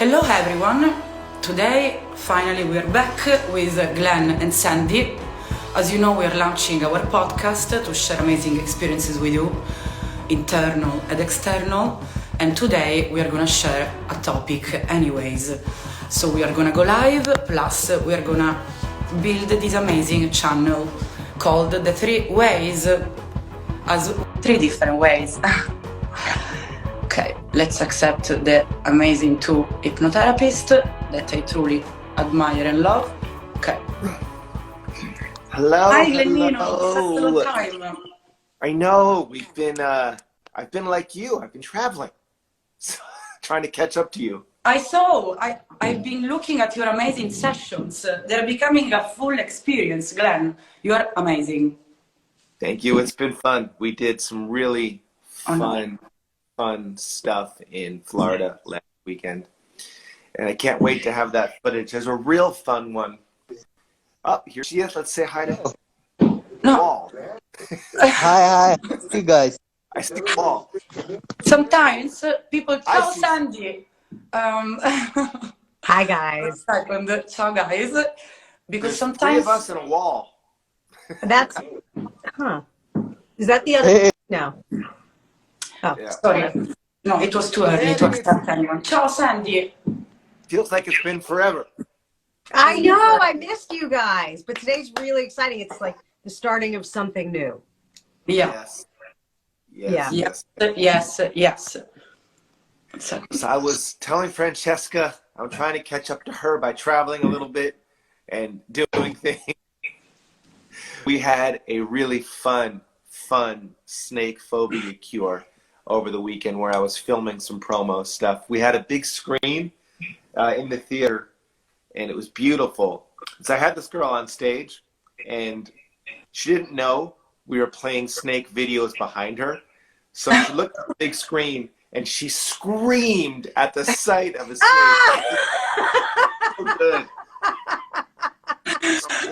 Hello everyone, today finally we are back with Glenn and Sandy. As you know, we are launching our podcast to share amazing experiences with you, internal and external, and today we are gonna share a topic anyways. So we are gonna go live, plus we are gonna build this amazing channel called The Three Ways, as three different ways. Okay, let's accept the amazing two hypnotherapists that I truly admire and love. Okay. Hello. Hi, Glenino. Such a long time. I know. I've been like you. I've been traveling. So, trying to catch up to you. I saw. I've been looking at your amazing sessions. They're becoming a full experience, Glenn. You are amazing. Thank you. It's been fun. We did some really fun stuff in Florida last weekend. And I can't wait to have that footage. There's a real fun one. Oh, here she is. Let's say hi to Paul. Hi, see you guys. I see Paul. Sometimes people tell Sandy. Hi guys. Ciao guys. Because There's sometimes three of us in a wall. That's Is that the other? No. Oh, Yeah. sorry. No, it was too early to accept anyone. Ciao Sandy. Feels like it's been forever. I know. I missed you guys, but today's really exciting. It's like the starting of something new. Yeah. Yes. Yes. So I was telling Francesca, I'm trying to catch up to her by traveling a little bit and doing things. We had a really fun snake phobia cure over the weekend where I was filming some promo stuff. We had a big screen in the theater, and it was beautiful. So I had this girl on stage, and she didn't know we were playing snake videos behind her. So she looked at the big screen, and she screamed at the sight of a snake. So good.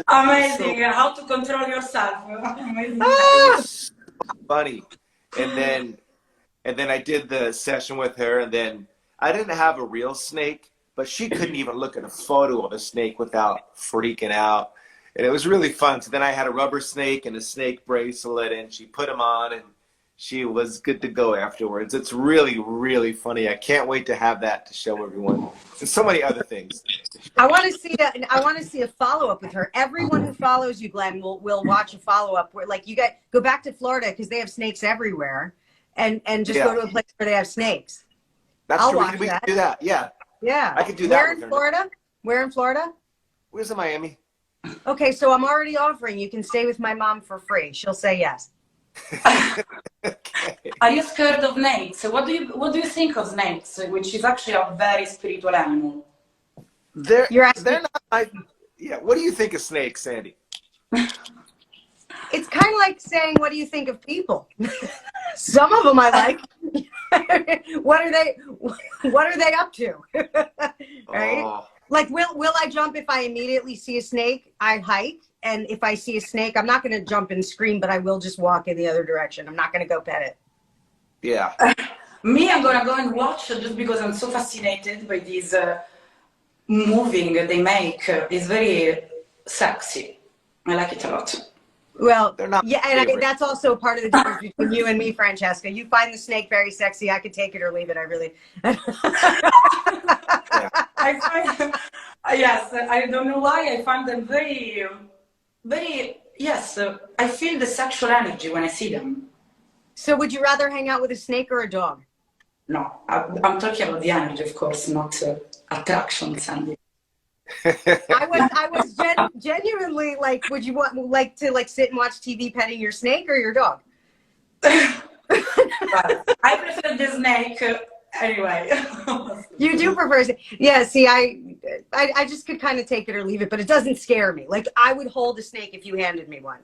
Amazing. How to control yourself. Amazing. It was so funny. And then I did the session with her, and then I didn't have a real snake, but she couldn't even look at a photo of a snake without freaking out. And it was really fun. So then I had a rubber snake and a snake bracelet, and she put them on, and she was good to go afterwards. It's really, really funny. I can't wait to have that to show everyone. And so many other things. I want to see that. I want to see a follow-up with her. Everyone who follows you, Glenn, will watch a follow-up where, like, you guys go back to Florida because they have snakes everywhere, and just go to a place where they have snakes. That's I'll true. watch We that. can do that. Yeah. Yeah. I could do that. Where in Florida? Where in Florida? Where's in Miami? Okay, so I'm already offering. You can stay with my mom for free. She'll say yes. Okay. Are you scared of snakes? What do you think of snakes, which is actually a very spiritual animal? They're not. Yeah. What do you think of snakes, Sandy? It's kind of like saying, "What do you think of people?" Some of them I like. What are they up to? Right? Oh. Like, will I jump if I immediately see a snake? I hike, and if I see a snake, I'm not going to jump and scream, but I will just walk in the other direction. I'm not going to go pet it. Yeah. Me, I'm gonna go and watch just because I'm so fascinated by this moving they make. It's very sexy. I like it a lot. Well, They're not yeah, and that's also part of the difference between you and me, Francesca. You find the snake very sexy. I could take it or leave it. I really. I find, yes, I don't know why. I find them very, yes. I feel the sexual energy when I see them. So, would you rather hang out with a snake or a dog? No, I'm talking about the energy, of course, not attraction, Sandy. I was genuinely like, would you like to sit and watch TV petting your snake or your dog? But I prefer the snake anyway. You do prefer, yeah. See, I just could kind of take it or leave it, but it doesn't scare me. Like, I would hold a snake if you handed me one.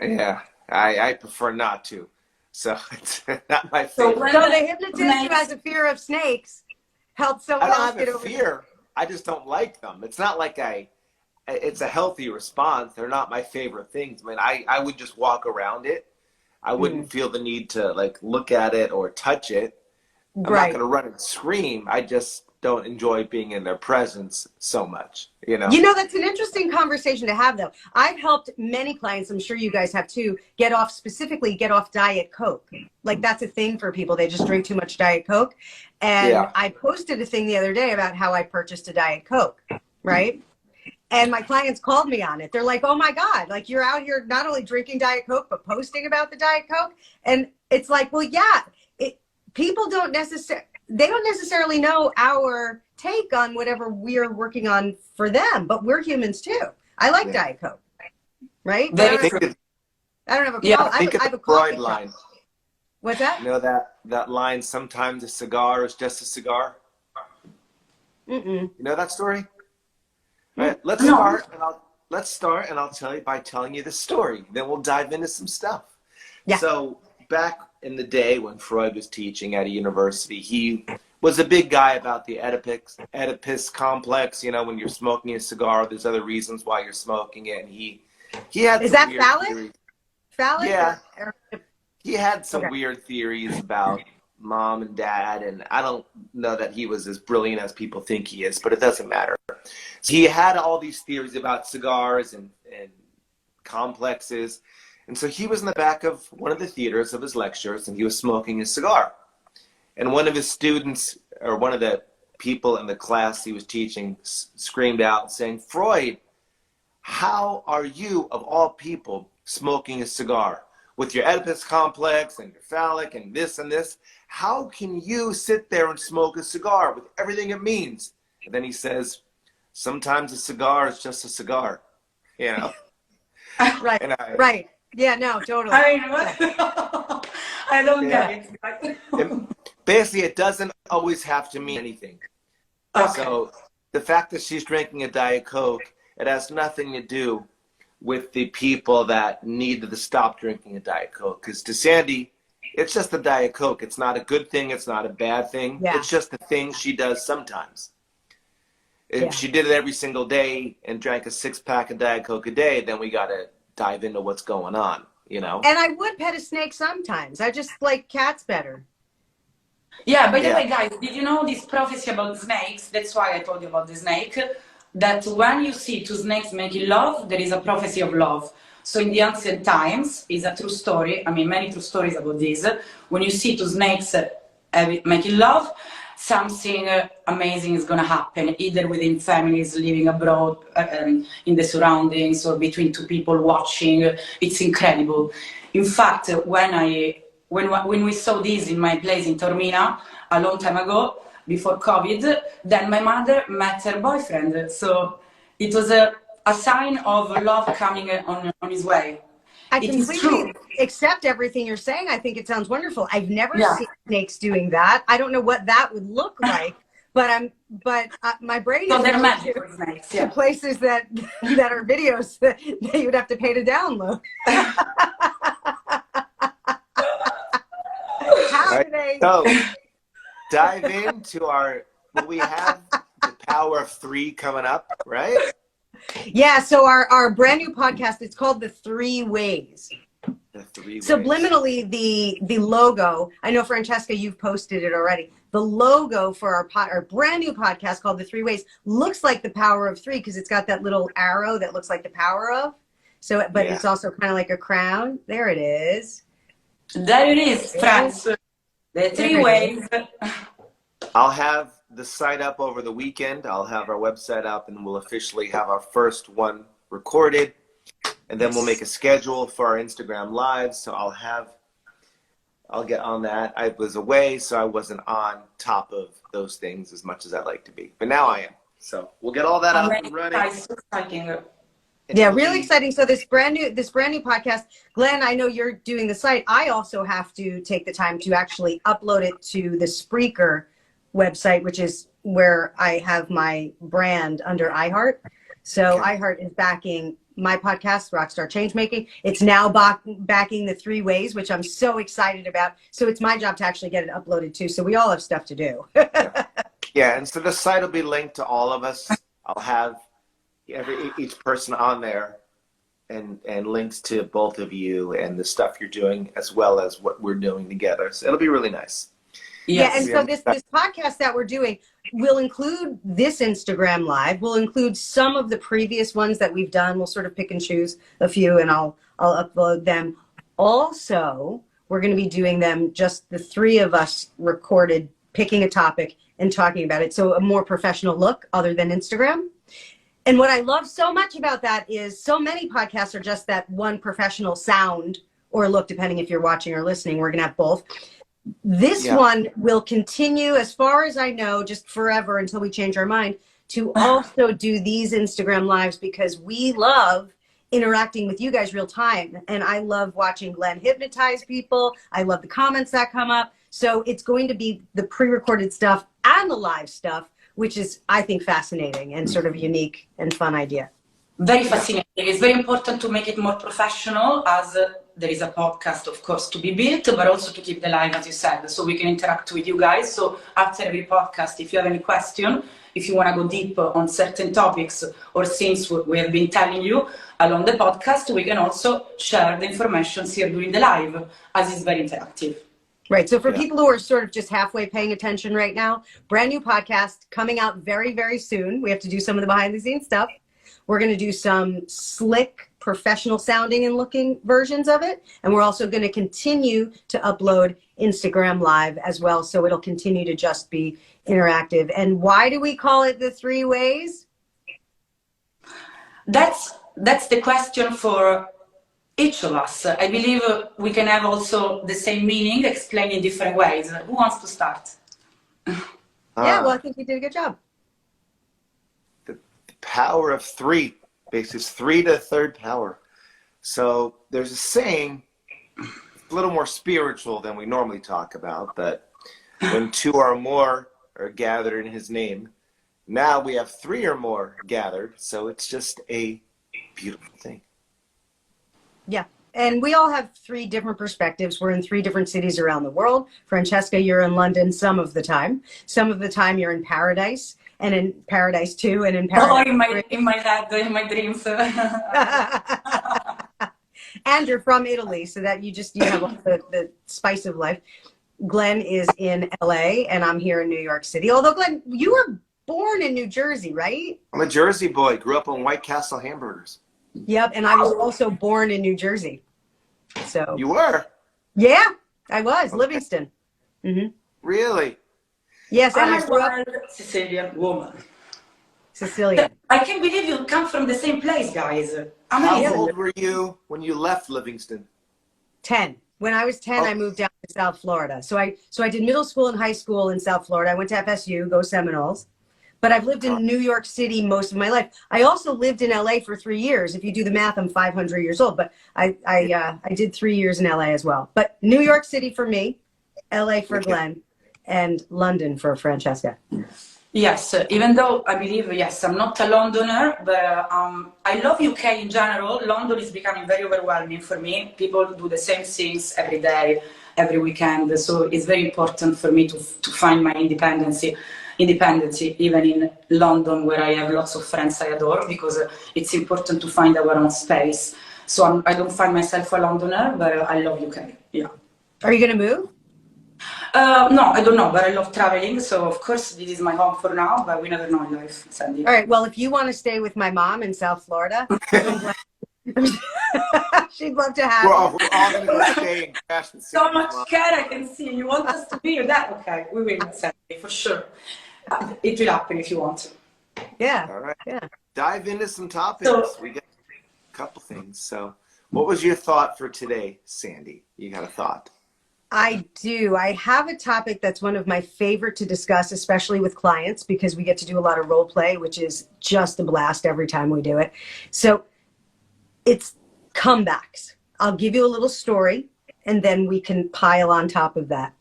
Yeah. I prefer not to. So it's not my So favorite. the hypnotist who has a fear of snakes helps someone I else don't get have a over fear. I just don't like them. It's not like it's a healthy response. They're not my favorite things. I mean, I would just walk around it. I wouldn't feel the need to like look at it or touch it. I'm not going to run and scream. I just don't enjoy being in their presence so much, You know, that's an interesting conversation to have, though. I've helped many clients, I'm sure you guys have too, get off Diet Coke. Like, that's a thing for people. They just drink too much Diet Coke. And I posted a thing the other day about how I purchased a Diet Coke, right? And my clients called me on it. They're like, oh my God, like, you're out here not only drinking Diet Coke, but posting about the Diet Coke. And it's like, well, yeah, people don't necessarily know our take on whatever we're working on for them, but we're humans too. I like Diet Coke, right? I don't have a problem. I think it's I have a Freud line. What's that? You know that line, sometimes a cigar is just a cigar? You know that story? All right, let's start and I'll tell you by telling you the story. Then we'll dive into some stuff. Yeah. So back in the day when Freud was teaching at a university, he was a big guy about the Oedipus complex. You know, when you're smoking a cigar, there's other reasons why you're smoking it. And he had Is some that weird phallic? theories. Phallic? Yeah. Or He had some weird theories about mom and dad, and I don't know that he was as brilliant as people think he is, but it doesn't matter. So he had all these theories about cigars and complexes. And so he was in the back of one of the theaters of his lectures, and he was smoking a cigar. And one of his students, or one of the people in the class he was teaching, screamed out saying, Freud, how are you, of all people, smoking a cigar? With your Oedipus complex and your phallic and this, how can you sit there and smoke a cigar with everything it means? And then he says, sometimes a cigar is just a cigar, you know? Right, right. Yeah, no, totally. I mean, what? I don't get it. Basically, it doesn't always have to mean anything. Okay. So the fact that she's drinking a Diet Coke, it has nothing to do with the people that need to stop drinking a Diet Coke. Because to Sandy, it's just a Diet Coke. It's not a good thing. It's not a bad thing. Yeah. It's just a thing she does sometimes. If she did it every single day and drank a 6-pack of Diet Coke a day, then we got to dive into what's going on, you know? And I would pet a snake sometimes. I just like cats better. Yeah, by the way, guys, did you know this prophecy about snakes? That's why I told you about the snake. That when you see two snakes making love, there is a prophecy of love. So in the ancient times, is a true story. I mean, many true stories about this. When you see two snakes making love, something amazing is going to happen, either within families living abroad, in the surroundings, or between two people watching. It's incredible. In fact, when we saw this in my place in Taormina a long time ago, before COVID, then my mother met her boyfriend. So it was a sign of love coming on his way. I completely accept everything you're saying. I think it sounds wonderful. I've never seen snakes doing that. I don't know what that would look like, but my brain So is they're going magic for snakes. to places that are videos that you'd have to pay to download. How do they? So dive into we have the Power of 3 coming up, right? Yeah, so our brand new podcast, it's called The 3 Ways. The 3 Ways. Subliminally, the logo, I know, Francesca, you've posted it already. The logo for our brand new podcast called The 3 Ways looks like the Power of 3 because it's got that little arrow that looks like the power of. So, but it's also kind of like a crown. There it is. There it is, friends. The 3 ways. I'll have the site up over the weekend. I'll have our website up, and we'll officially have our first one recorded. And then we'll make a schedule for our Instagram lives. So I'll get on that. I was away, so I wasn't on top of those things as much as I'd like to be. But now I am. So we'll get all that up and running. Yeah, really exciting. So this brand new podcast, Glenn, I know you're doing the site. I also have to take the time to actually upload it to the Spreaker website, which is where I have my brand under iHeart. So iHeart is backing my podcast, Rockstar Changemaking. It's now backing The 3 Ways, which I'm so excited about. So it's my job to actually get it uploaded too. So we all have stuff to do. Yeah, and so the site will be linked to all of us. I'll have each person on there and links to both of you and the stuff you're doing as well as what we're doing together. So it'll be really nice. Yeah, and Yes. so this podcast that we're doing will include this Instagram live. We'll include some of the previous ones that we've done. We'll sort of pick and choose a few, and I'll upload them. Also, we're going to be doing them just the three of us recorded, picking a topic and talking about it. So a more professional look other than Instagram. And what I love so much about that is so many podcasts are just that one professional sound or look, depending if you're watching or listening. We're going to have both. This one will continue, as far as I know, just forever until we change our mind, to also do these Instagram lives because we love interacting with you guys real time. And I love watching Glenn hypnotize people. I love the comments that come up. So it's going to be the pre-recorded stuff and the live stuff, which is, I think, fascinating and sort of unique and fun idea. Very fascinating. It's very important to make it more professional, as there is a podcast, of course, to be built, but also to keep the live, as you said, so we can interact with you guys. So after every podcast, if you have any question, if you want to go deeper on certain topics or things we have been telling you along the podcast, we can also share the information here during the live, as it's very interactive. Right. So for people who are sort of just halfway paying attention right now, brand new podcast coming out very, very soon. We have to do some of the behind the scenes stuff. We're going to do some slick, professional sounding and looking versions of it. And we're also going to continue to upload Instagram Live as well. So it'll continue to just be interactive. And why do we call it the 3 ways? That's the question for each of us. I believe we can have also the same meaning explained in different ways. Who wants to start? Yeah, well, I think you did a good job. The power of 3, basically 3 to the 3rd power. So there's a saying, a little more spiritual than we normally talk about, but when 2 or more are gathered in his name, now we have 3 or more gathered. So it's just a beautiful thing. Yeah. And we all have 3 different perspectives. We're in 3 different cities around the world. Francesca, you're in London some of the time. Some of the time you're in Paradise, and in Paradise 2, and in Paradise in my head, in my dreams. And you're from Italy, so that you have all the spice of life. Glenn is in LA, and I'm here in New York City. Although, Glenn, you were born in New Jersey, right? I'm a Jersey boy, grew up on White Castle hamburgers. Yep, and I was also born in New Jersey. So You were? yeah, I was Livingston. Mm-hmm. Really? Yes, and I'm I grew up a Sicilian woman. Sicilian. I can't believe you come from the same place, guys. Amazing. How old were you when you left Livingston? 10. When I was 10, I moved down to South Florida. So I did middle school and high school in South Florida. I went to FSU, go Seminoles. But I've lived in New York City most of my life. I also lived in LA for 3 years. If you do the math, I'm 500 years old. But I did 3 years in LA as well. But New York City for me, LA for Glenn, and London for Francesca. Yes, even though I believe, yes, I'm not a Londoner, but I love UK in general. London is becoming very overwhelming for me. People do the same things every day, every weekend. So it's very important for me to find my independence, even in London, where I have lots of friends I adore, because it's important to find our own space. So I don't find myself a Londoner, but I love UK, yeah. Are you going to move? No, I don't know, but I love traveling. So of course, this is my home for now, but we never know in life, Sandy. All right, well, if you want to stay with my mom in South Florida, she'd love to have We're all going to stay and crash and so much care I can see. You want us to be that? Okay, we will, Sandy, for sure. It will happen if you want. Yeah. All right. Yeah. Dive into some topics. We got a couple things. So what was your thought for today, Sandy? You got a thought? I do. I have a topic that's one of my favorite to discuss, especially with clients, because we get to do a lot of role play, which is just a blast every time we do it. So it's comebacks. I'll give you a little story, and then we can pile on top of that.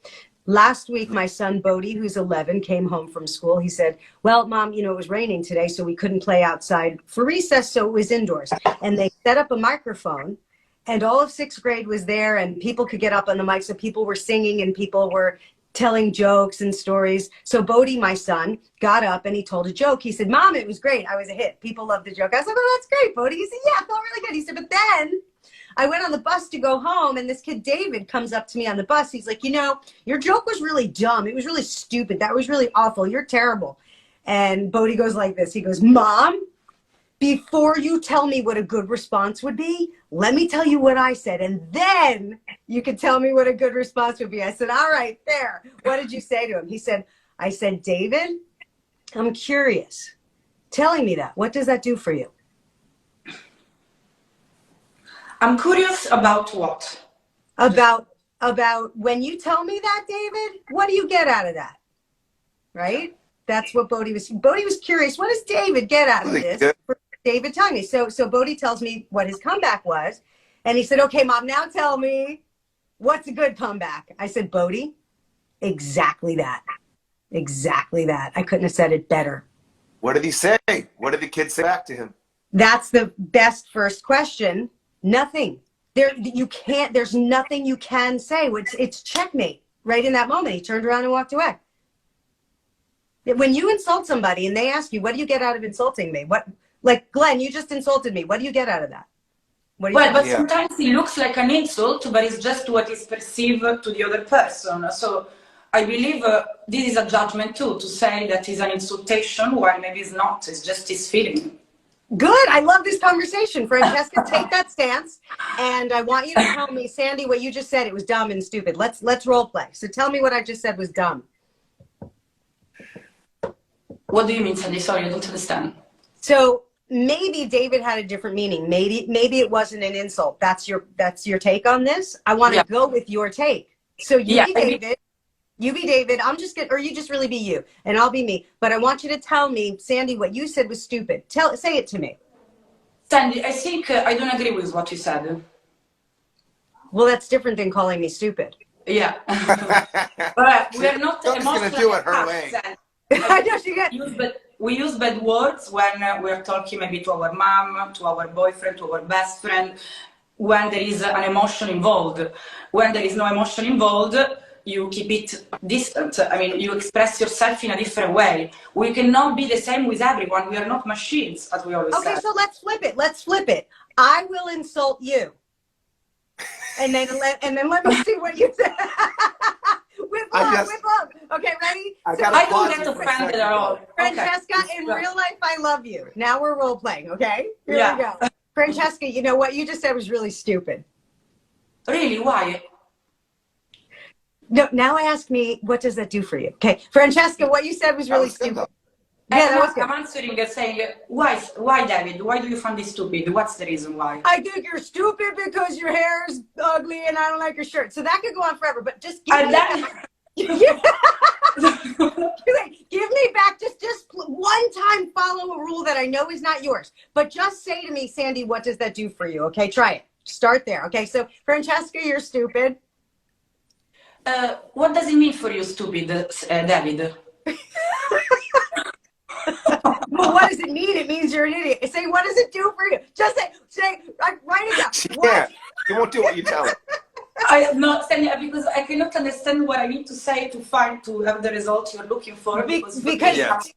Last week, my son, Bodhi, who's 11, came home from school. He said, well, Mom, it was raining today, so we couldn't play outside for recess, so it was indoors. And they set up a microphone, and all of 6th grade was there, and people could get up on the mic, so people were singing, and people were telling jokes and stories. So Bodhi, my son, got up, and he told a joke. He said, Mom, it was great. I was a hit. People loved the joke. I was like, oh, that's great, Bodhi. He said, yeah, it felt really good. He said, but then I went on the bus to go home, and this kid, David, comes up to me on the bus. He's like, you know, your joke was really dumb. It was really stupid. That was really awful. You're terrible. And Bodhi goes like this. He goes, Mom, before you tell me what a good response would be, let me tell you what I said. And then you can tell me what a good response would be. I said, all right, there. What did you say to him? He said, I said, David, I'm curious. Telling me that, what does that do for you? I'm curious about what? About when you tell me that, David, what do you get out of that? Right? That's what Bodhi was curious. What does David get out of this? David telling me. So Bodhi tells me what his comeback was. And he said, okay, Mom, now tell me what's a good comeback. I said, Bodhi, exactly that. Exactly that. I couldn't have said it better. What did he say? What did the kid say back to him? That's the best first question. Nothing. There's nothing you can say. It's checkmate right in that moment. He turned around and walked away. When you insult somebody and they ask you, what do you get out of insulting me? Like, Glenn, you just insulted me. What do you get out of that? But sometimes it looks like an insult, but it's just what is perceived to the other person. So I believe this is a judgment too, to say that is an insultation, while maybe it's not. It's just his feeling. Good. I love this conversation. Francesca, take that stance. And I want you to tell me, Sandy, what you just said, it was dumb and stupid. Let's role play. So tell me what I just said was dumb. What do you mean, Sandy? Sorry, I don't understand. So maybe David had a different meaning. Maybe it wasn't an insult. That's your take on this. I want to go with your take. So you be David. You be David. Or you just really be you, and I'll be me. But I want you to tell me, Sandy, what you said was stupid. Say it to me. Sandy, I think I don't agree with what you said. Well, that's different than calling me stupid. Yeah. But we are not going to do it her way. I know she got. We use bad words when we're talking maybe to our mom, to our boyfriend, to our best friend, when there is an emotion involved. When there is no emotion involved, you keep it distant. I mean, you express yourself in a different way. We cannot be the same with everyone. We are not machines, as we always say. Okay, so let's flip it. I will insult you. And then let me see what you say. Whip up. Okay, ready? I don't get offended at all. Francesca, in real life, I love you. Now we're role playing, okay? Here we go. Francesca, you know what you just said was really stupid. Really? Why? No, now ask me, what does that do for you? Okay, Francesca, what you said was really stupid. Yeah, that was good. I'm answering and saying, why, David? Why do you find this stupid? What's the reason why? I think you're stupid because your hair is ugly and I don't like your shirt. So that could go on forever, but just give me back. Give me back. Just one time follow a rule that I know is not yours. But just say to me, Sandy, what does that do for you? Okay, try it. Start there. Okay, so Francesca, you're stupid. What does it mean for you, stupid, David? Well, what does it mean? It means you're an idiot. Say, what does it do for you? Just say, write it down. She can't. She won't do what you tell her. I am not saying because I cannot understand what I need to say to have the result you're looking for. Because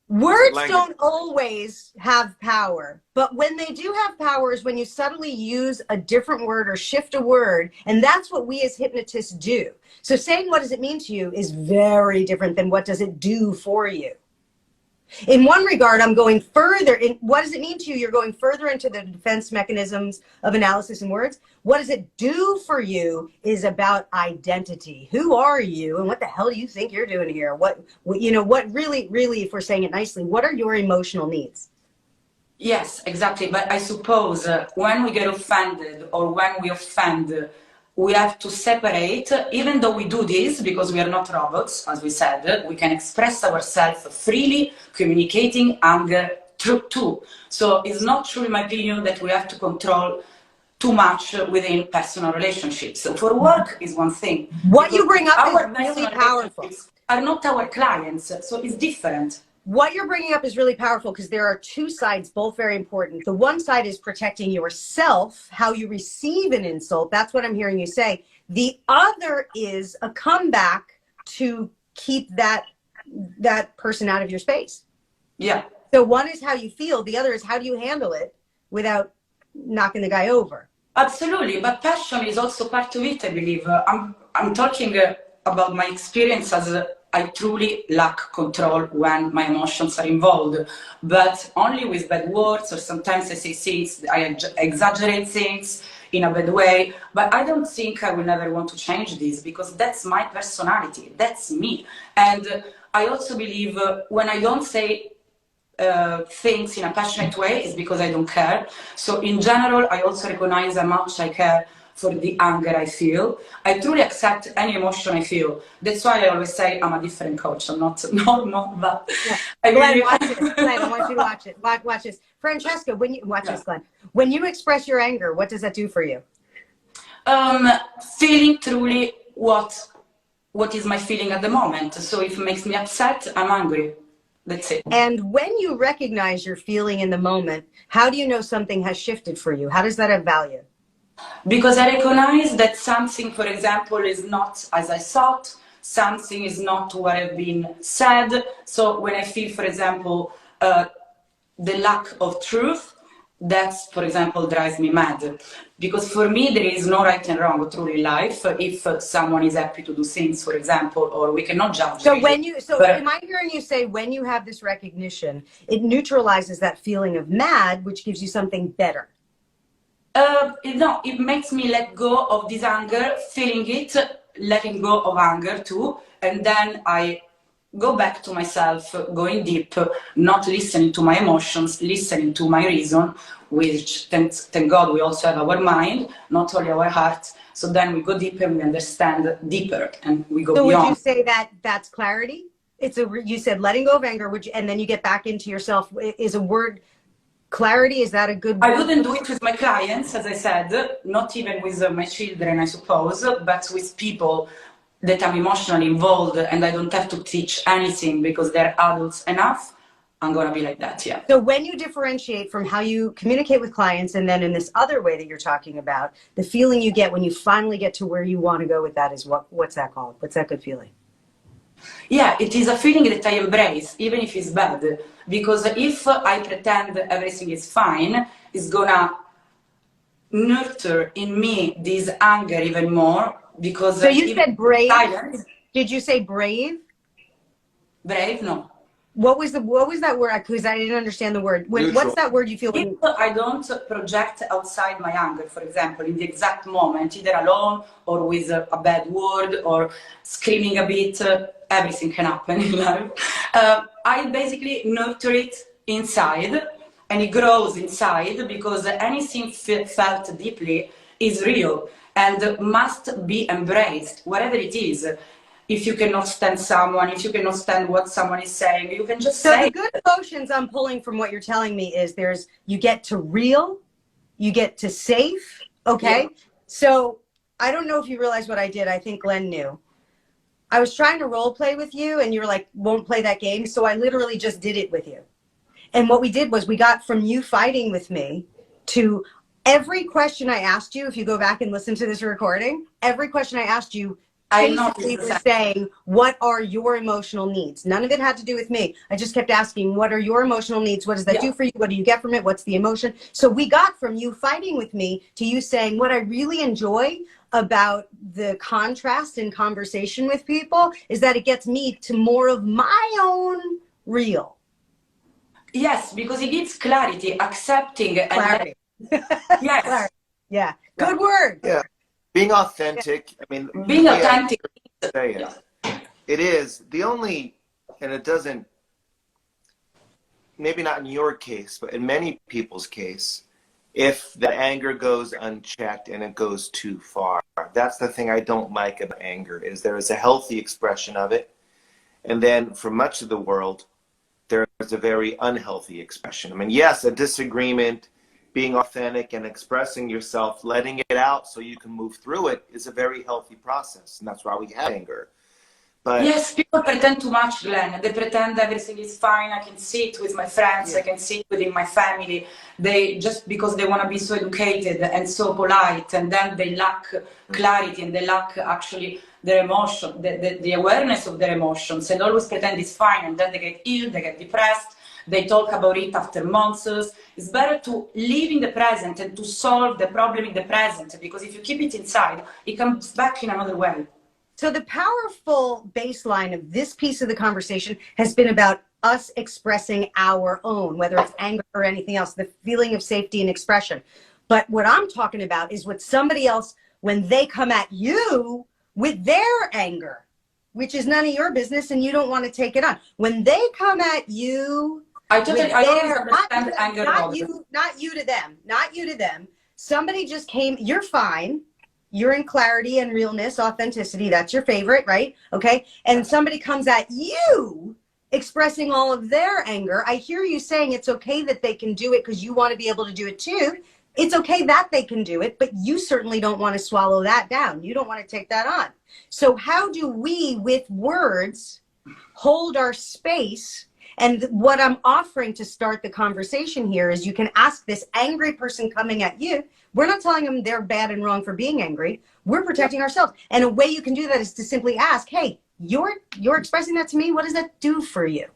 words don't always have power, but when they do have power is when you subtly use a different word or shift a word, and that's what we as hypnotists do. So saying what does it mean to you is very different than what does it do for you. In one regard, I'm going further in what does it mean to you? You're going further into the defense mechanisms of analysis and words. What does it do for you is about identity. Who are you and what the hell do you think you're doing here? What really, if we're saying it nicely, what are your emotional needs? Yes, exactly. But I suppose when we get offended or when we offend, we have to separate, even though we do this because we are not robots, as we said, we can express ourselves freely, communicating anger too. So it's not true, in my opinion, that we have to control too much within personal relationships. So for work is one thing. What you bring up is really powerful. Are not our clients, so it's different. What you're bringing up is really powerful because there are two sides, both very important. The one side is protecting yourself, how you receive an insult. That's what I'm hearing you say. The other is a comeback to keep that person out of your space. Yeah. So one is how you feel. The other is how do you handle it without knocking the guy over. Absolutely, but passion is also part of it, I believe. I'm talking about my experience as I truly lack control when my emotions are involved, but only with bad words, or sometimes I say things, I exaggerate things in a bad way, but I don't think I will never want to change this because that's my personality, that's me. And I also believe when I don't say things in a passionate way is because I don't care. So in general, I also recognize how much I care for the anger I feel. I truly accept any emotion I feel. That's why I always say I'm a different coach. I'm not normal, but Yeah. I Glenn, really... watch this. Glenn, I want you to watch it. Watch this. Francesca, when you watch this, Glenn. When you express your anger, what does that do for you? Feeling truly what is my feeling at the moment. So if it makes me upset, I'm angry. That's it. And when you recognize your feeling in the moment, how do you know something has shifted for you? How does that have value? Because I recognize that something, for example, is not as I thought, something is not what I've been said. So when I feel, for example, the lack of truth, that's, for example, drives me mad. Because for me, there is no right and wrong truly in life. If someone is happy to do things, for example, or we cannot judge. So really. when you, so am I hearing you say when you have this recognition, it neutralizes that feeling of mad, which gives you something better? No, it makes me let go of this anger, feeling it, letting go of anger too, and then I go back to myself, going deep, not listening to my emotions, listening to my reason, which thank God we also have our mind, not only our heart. So then we go deeper and we understand deeper and we go beyond. So would you say that that's clarity? You said letting go of anger, and then you get back into yourself is a word. Clarity, is that a good word? I wouldn't do it with my clients, as I said, not even with my children, I suppose, but with people that I'm emotionally involved and I don't have to teach anything because they're adults enough. I'm gonna be like that, yeah. So when you differentiate from how you communicate with clients and then in this other way that you're talking about, the feeling you get when you finally get to where you want to go with that is what's that called? What's that good feeling? Yeah, it is a feeling that I embrace, even if it's bad. Because if I pretend everything is fine, it's gonna nurture in me this anger even more. Because so you said brave. Silence, did you say brave? Brave, no. What was that word? Because I didn't understand the word. What's that word you feel? If I don't project outside my anger, for example, in the exact moment, either alone or with a bad word or screaming a bit, everything can happen in life. I basically nurture it inside and it grows inside because anything felt deeply is real and must be embraced, whatever it is. If you cannot stand someone, if you cannot stand what someone is saying, you can just say. So the good emotions I'm pulling from what you're telling me is you get to real, you get to safe, okay? Yeah. So I don't know if you realize what I did. I think Glenn knew. I was trying to role play with you and you were like, won't play that game. So I literally just did it with you. And what we did was we got from you fighting with me to every question I asked you, if you go back and listen to this recording, every question I asked you, basically was saying, what are your emotional needs? None of it had to do with me. I just kept asking, what are your emotional needs? What does that do for you? What do you get from it? What's the emotion? So we got from you fighting with me to you saying, what I really enjoy about the contrast in conversation with people is that it gets me to more of my own real. Yes, because it gives clarity, accepting. Clarity. Yes. Clarity. Yeah. Good word. Yeah. Being authentic. I mean, being authentic. It is the only, and it doesn't, maybe not in your case, but in many people's case, if the anger goes unchecked and it goes too far. That's the thing I don't like about anger, is there is a healthy expression of it. And then for much of the world, there is a very unhealthy expression. I mean, yes, a disagreement, being authentic and expressing yourself, letting it out so you can move through it is a very healthy process. And that's why we have anger. But yes, people pretend too much, Glenn. They pretend everything is fine. I can see it with my friends. I can see it within my family. They just because they want to be so educated and so polite, and then they lack clarity and they lack actually their emotion, the awareness of their emotions, and always pretend it's fine. And then they get ill, they get depressed. They talk about it after months. It's It's better to live in the present and to solve the problem in the present, because if you keep it inside, it comes back in another way. So the powerful baseline of this piece of the conversation has been about us expressing our own, whether it's anger or anything else, the feeling of safety and expression. But what I'm talking about is what somebody else, when they come at you with their anger, which is none of your business and you don't want to take it on. When they come at you, I always understand anger. Not you to them. Somebody just came, you're fine. You're in clarity and realness, authenticity. That's your favorite, right? Okay. And somebody comes at you expressing all of their anger. I hear you saying it's okay that they can do it because you want to be able to do it too. It's okay that they can do it, but you certainly don't want to swallow that down. You don't want to take that on. So how do we, with words, hold our space? And what I'm offering to start the conversation here is you can ask this angry person coming at you. We're not telling them they're bad and wrong for being angry. We're protecting ourselves. And a way you can do that is to simply ask, hey, you're expressing that to me. What does that do for you?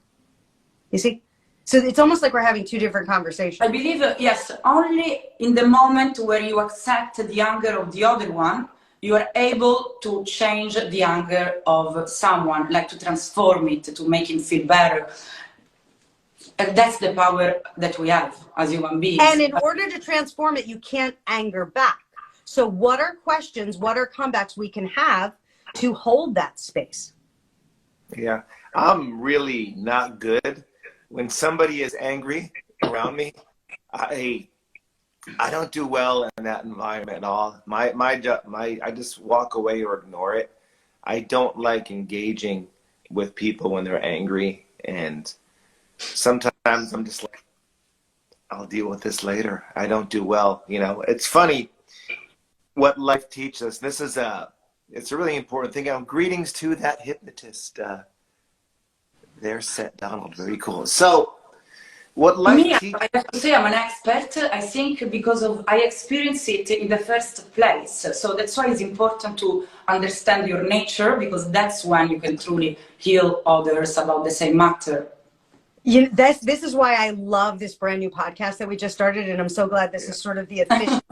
You see? So it's almost like we're having two different conversations. I believe, yes, only in the moment where you accept the anger of the other one, you are able to change the anger of someone, like to transform it, to make him feel better. And that's the power that we have as human beings. And in order to transform it, you can't anger back. So what are questions, what are comebacks we can have to hold that space? Yeah, I'm really not good. When somebody is angry around me, I don't do well in that environment at all. I just walk away or ignore it. I don't like engaging with people when they're angry, and sometimes I'm just like, I'll deal with this later. I don't do well. You know, it's funny what life teaches us. This is it's a really important thing. Greetings to that hypnotist. There's Seth Donald. Very cool. So, what life teaches? I have to say I'm an expert. I think because I experienced it in the first place. So that's why it's important to understand your nature, because that's when you can truly heal others about the same matter. You know, this is why I love this brand new podcast that we just started, and I'm so glad this is sort of the official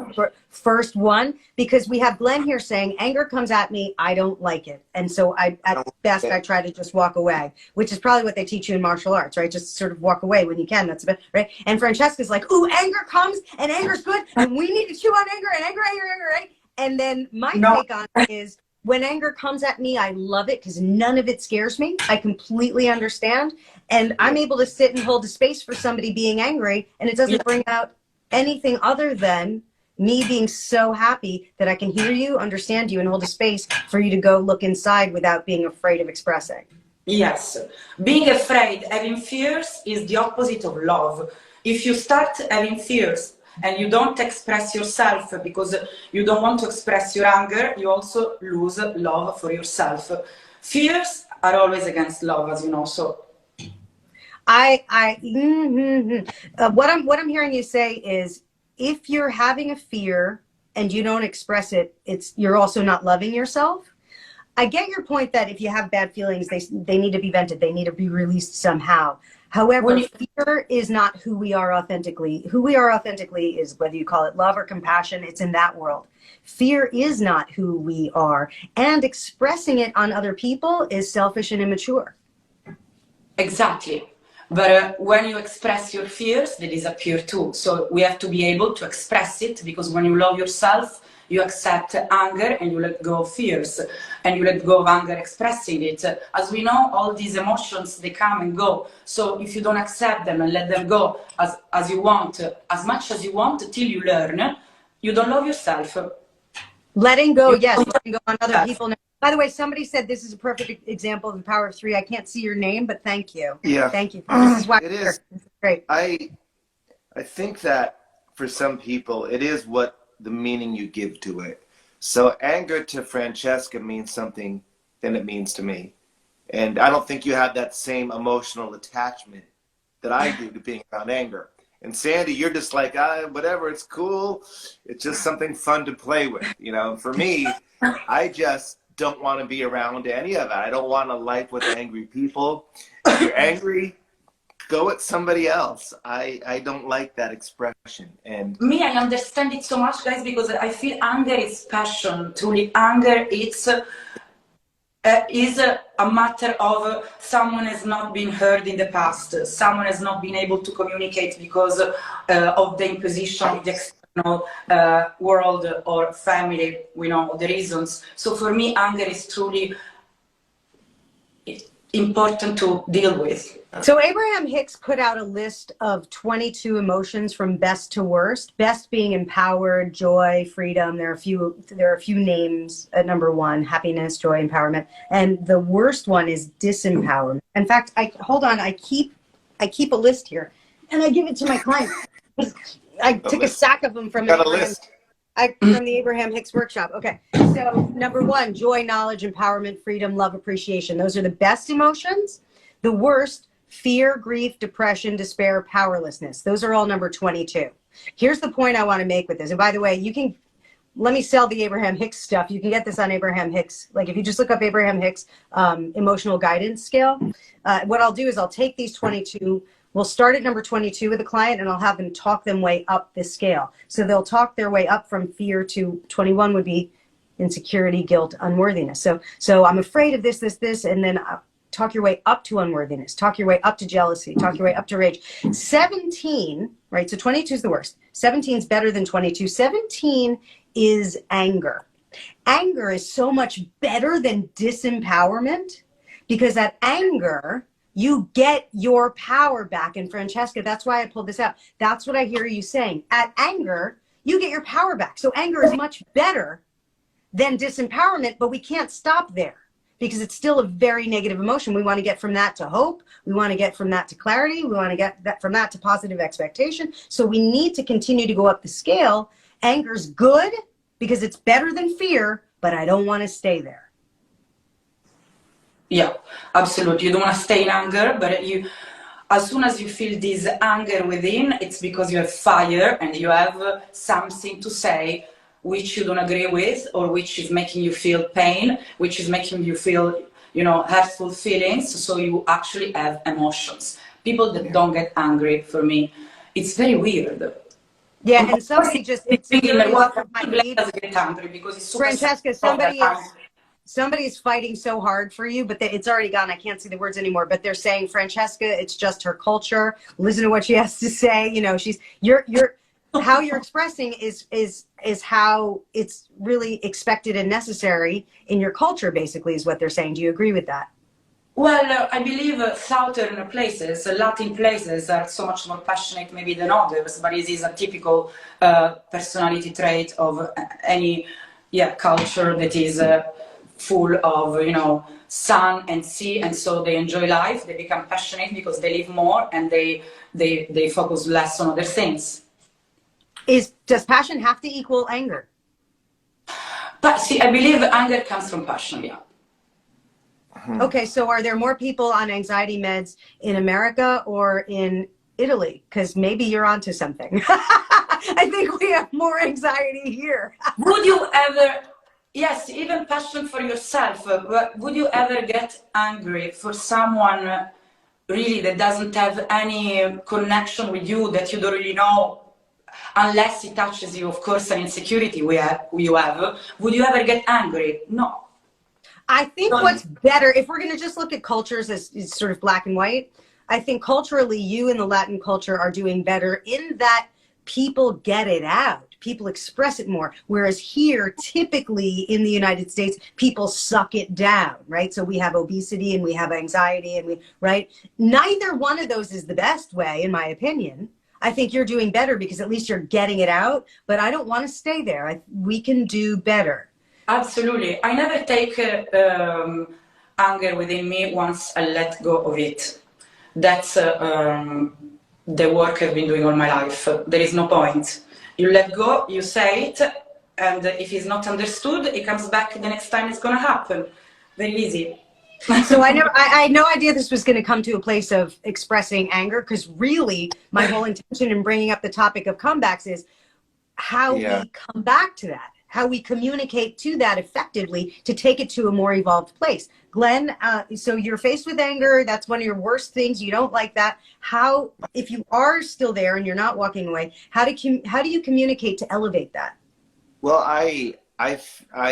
first one, because we have Glenn here saying anger comes at me, I don't like it, and so at best I try to just walk away, which is probably what they teach you in martial arts, right? Just sort of walk away when you can. That's a bit right. And Francesca's like, ooh, anger comes and anger's good, and we need to chew on anger and anger, right? And then my take on it is, when anger comes at me, I love it because none of it scares me. I completely understand. And I'm able to sit and hold a space for somebody being angry, and it doesn't bring out anything other than me being so happy that I can hear you, understand you, and hold a space for you to go look inside without being afraid of expressing. Yes. Being afraid, having fears is the opposite of love. If you start having fears and you don't express yourself because you don't want to express your anger, you also lose love for yourself. Fears are always against love, as you know. So, what I'm hearing you say is, if you're having a fear and you don't express it, you're also not loving yourself. I get your point that if you have bad feelings, they need to be vented, they need to be released somehow. However, fear is not who we are authentically. Who we are authentically is, whether you call it love or compassion, it's in that world. Fear is not who we are. And expressing it on other people is selfish and immature. Exactly. But when you express your fears, they disappear too. So we have to be able to express it, because when you love yourself, you accept anger and you let go of fears, and you let go of anger expressing it. As we know, all these emotions, they come and go. So if you don't accept them and let them go as you want, as much as you want, till you learn, you don't love yourself. Letting go, yes, letting go on other people. Now, by the way, somebody said this is a perfect example of the power of three. I can't see your name, but thank you. Yeah. Thank you. This is why it is. This is great. I think that for some people, it is what the meaning you give to it. So anger to Francesca means something than it means to me. And I don't think you have that same emotional attachment that I do to being around anger. And Sandy, you're just like, whatever, it's cool. It's just something fun to play with. You know, for me, I just don't want to be around any of it. I don't want a life with angry people. If you're angry, go at somebody else. I don't like that expression. And me, I understand it so much, guys, because I feel anger is passion. Truly, anger is a matter of someone has not been heard in the past, someone has not been able to communicate because of the imposition of the external world or family, we know the reasons. So for me, anger is truly important to deal with. So Abraham Hicks put out a list of 22 emotions from best to worst. Best being empowered, joy, freedom. There are a few names at number one: happiness, joy, empowerment. And the worst one is disempowerment. In fact, I keep a list here, and I give it to my clients. I took a stack of them from got a list. From the Abraham Hicks workshop. Okay, so number one: joy, knowledge, empowerment, freedom, love, appreciation. Those are the best emotions. The worst: fear, grief, depression, despair, powerlessness. Those are all number 22. Here's the point I want to make with this. And by the way, let me sell the Abraham Hicks stuff. You can get this on Abraham Hicks. Like if you just look up Abraham Hicks emotional guidance scale, what I'll do is I'll take these 22. We'll start at number 22 with a client, and I'll have them talk them way up the scale. So they'll talk their way up from fear to 21 would be insecurity, guilt, unworthiness. So I'm afraid of this, and then talk your way up to unworthiness, talk your way up to jealousy, talk your way up to rage. 17, right? So 22 is the worst. 17 is better than 22. 17 is anger. Anger is so much better than disempowerment, because at anger, you get your power back. And Francesca, that's why I pulled this out. That's what I hear you saying. At anger, you get your power back. So anger is much better than disempowerment, but we can't stop there, because it's still a very negative emotion. We want to get from that to hope. We want to get from that to clarity. We want to get from that to positive expectation. So we need to continue to go up the scale. Anger's good because it's better than fear, but I don't want to stay there. Yeah, absolutely. You don't want to stay in anger, but as soon as you feel this anger within, it's because you have fire and you have something to say which you don't agree with, or which is making you feel pain, which is making you feel, hurtful feelings. So you actually have emotions. People that don't get angry, for me, it's very weird. Yeah, and somebody just, it's get angry because it's super Francesca, somebody is fighting so hard for you, but it's already gone. I can't see the words anymore, but they're saying, Francesca, it's just her culture. Listen to what she has to say. How you're expressing is how it's really expected and necessary in your culture, basically, is what they're saying. Do you agree with that? Well, I believe southern places, Latin places, are so much more passionate maybe than others, but it is a typical personality trait of any culture that is full of, sun and sea, and so they enjoy life, they become passionate because they live more, and they focus less on other things. Does passion have to equal anger? But see, I believe anger comes from passion, yeah. Okay, so are there more people on anxiety meds in America or in Italy? Because maybe you're onto something. I think we have more anxiety here. Would you ever, yes, even passion for yourself, but would you ever get angry for someone really that doesn't have any connection with you, that you don't really know? Unless it touches you, of course, an insecurity you have, would you ever get angry? No. I think what's better, if we're going to just look at cultures as sort of black and white, I think culturally you in the Latin culture are doing better in that people get it out. People express it more. Whereas here, typically in the United States, people suck it down, right? So we have obesity and we have anxiety right? Neither one of those is the best way, in my opinion. I think you're doing better because at least you're getting it out, but I don't want to stay there. We can do better. Absolutely. I never take anger within me once I let go of it. That's the work I've been doing all my life. There is no point. You let go, you say it, and if it's not understood, it comes back the next time it's going to happen. Very easy. So I had no idea this was going to come to a place of expressing anger, because really my whole intention in bringing up the topic of comebacks is how we come back to that. how we communicate to that effectively to take it to a more evolved place. Glenn, so you're faced with anger. That's one of your worst things. You don't like that. How, if you are still there and you're not walking away, how do you communicate to elevate that? Well, I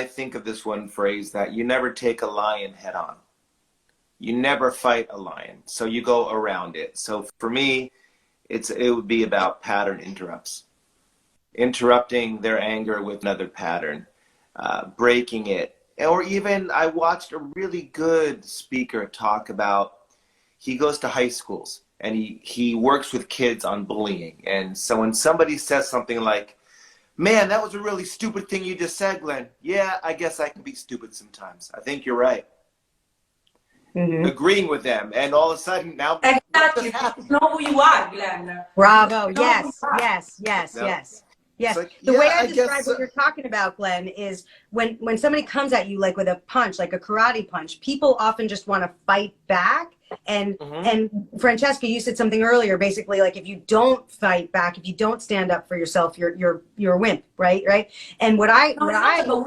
think of this one phrase that you never take a lion head on. You never fight a lion, so you go around it. So for me, it would be about pattern interrupts. Interrupting their anger with another pattern, breaking it. Or even I watched a really good speaker talk about, he goes to high schools and he works with kids on bullying. And so when somebody says something like, man, that was a really stupid thing you just said, Glenn. Yeah, I guess I can be stupid sometimes. I think you're right. Mm-hmm. Agreeing with them, and all of a sudden now exactly. You know who you are, Glenn. Bravo. Yes, yes, yes, no. Yes. Yes. Like, the way I describe what you're talking about, Glenn, is when somebody comes at you like with a punch, like a karate punch, people often just want to fight back. And and Francesca, you said something earlier, basically like if you don't fight back, if you don't stand up for yourself, you're a wimp, right? Right. And what I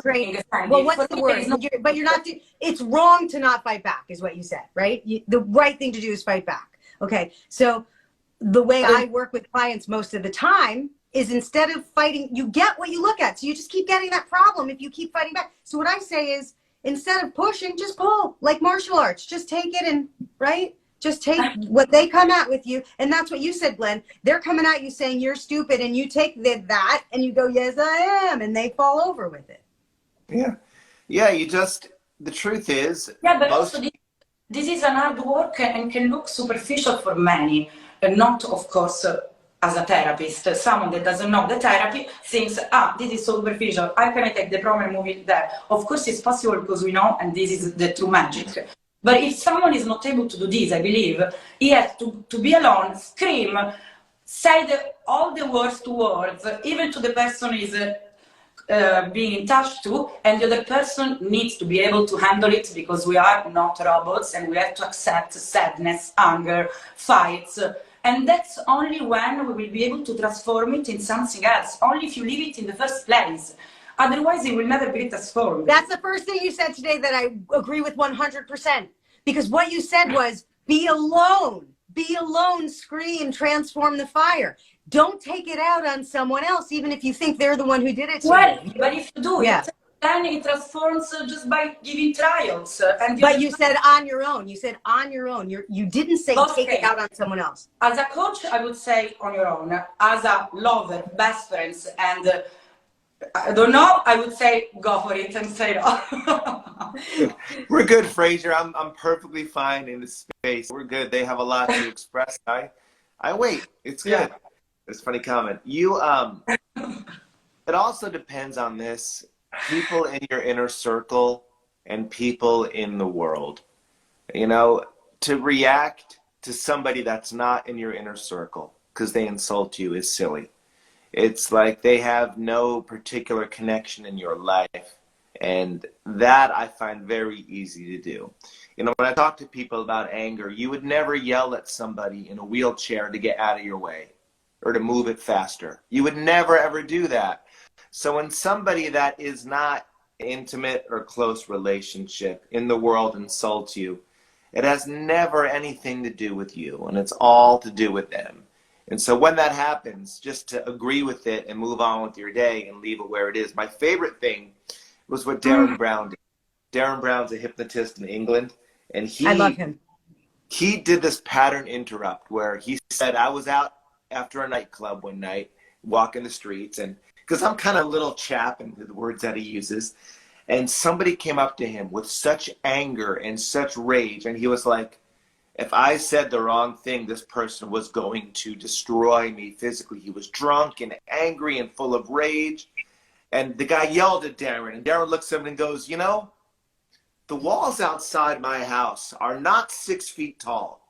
train, well, what's the word? But you're not. It's wrong to not fight back, is what you said, right? The right thing to do is fight back. Okay. So the way I work with clients most of the time is instead of fighting, you get what you look at. So you just keep getting that problem if you keep fighting back. So what I say is, instead of pushing, just pull, like martial arts. Just take it and, right? Just take what they come at with you. And that's what you said, Glenn. They're coming at you saying you're stupid, and you take that and you go, yes, I am. And they fall over with it. Yeah. Yeah, the truth is. Yeah, but also this is an hard work and can look superficial for many. And not, of course, as a therapist, someone that doesn't know the therapy thinks, this is superficial. How can I take the problem and move it there? Of course, it's possible because we know, and this is the true magic. But if someone is not able to do this, I believe, he has to be alone, scream, say all the worst words, even to the person is being touched to, and the other person needs to be able to handle it because we are not robots and we have to accept sadness, anger, fights. And that's only when we will be able to transform it in something else, only if you leave it in the first place. Otherwise, it will never be transformed. That's the first thing you said today that I agree with 100%. Because what you said was, be alone, scream, transform the fire. Don't take it out on someone else, even if you think they're the one who did it to you. But if you do it, then it transforms just by giving trials. But you said on your own. You said on your own. You didn't say take it out on someone else. As a coach, I would say on your own. As a lover, best friends, and I don't know, I would say go for it and say no. We're good, Fraser. I'm perfectly fine in the space. We're good. They have a lot to express. I wait. It's good. Yeah. It's a funny comment. It also depends on this. People in your inner circle and people in the world. You know, to react to somebody that's not in your inner circle because they insult you is silly. It's like they have no particular connection in your life. And that I find very easy to do. You know, when I talk to people about anger, you would never yell at somebody in a wheelchair to get out of your way or to move it faster. You would never, ever do that. So when somebody that is not intimate or close relationship in the world insults you, it has never anything to do with you, and it's all to do with them. And so when that happens, just to agree with it and move on with your day and leave it where it is. My favorite thing was what Darren Brown did. Darren Brown's a hypnotist in England, and I love him. He did this pattern interrupt where he said, I was out after a nightclub one night, walking the streets, and because I'm kind of a little chap in the words that he uses, and somebody came up to him with such anger and such rage, and he was like, if I said the wrong thing, this person was going to destroy me physically. He was drunk and angry and full of rage. And the guy yelled at Darren, and Darren looks at him and goes, you know, the walls outside my house are not 6 feet tall.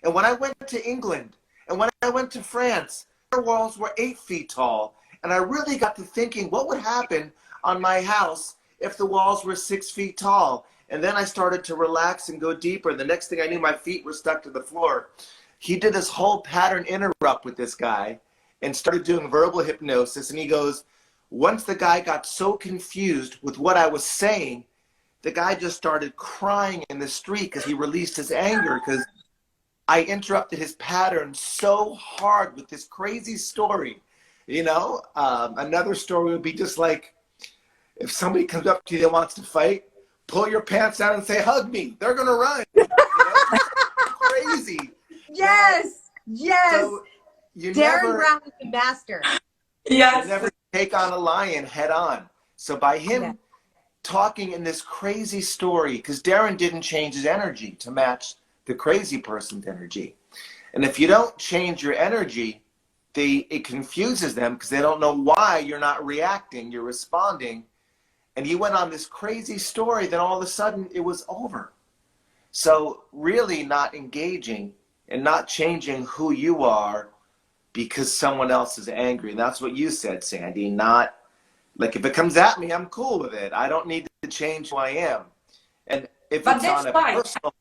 And when I went to England and when I went to France, their walls were 8 feet tall. And I really got to thinking, what would happen on my house if the walls were 6 feet tall? And then I started to relax and go deeper. The next thing I knew, my feet were stuck to the floor. He did this whole pattern interrupt with this guy and started doing verbal hypnosis. And he goes, Once the guy got so confused with what I was saying, the guy just started crying in the street because he released his anger because I interrupted his pattern so hard with this crazy story. You know, another story would be just like, if somebody comes up to you that wants to fight, pull your pants down and say, hug me. They're going to run. You know? Crazy. Yes. Yes. So you Darren Brown is the master. Yes. You never take on a lion head on. So by him talking in this crazy story, because Darren didn't change his energy to match the crazy person's energy. And if you don't change your energy, it confuses them because they don't know why you're not reacting, you're responding. And he went on this crazy story, then all of a sudden it was over. So really not engaging and not changing who you are because someone else is angry. And that's what you said, Sandy. Not like, if it comes at me, I'm cool with it. I don't need to change who I am. And if But it's that's on a why, personal...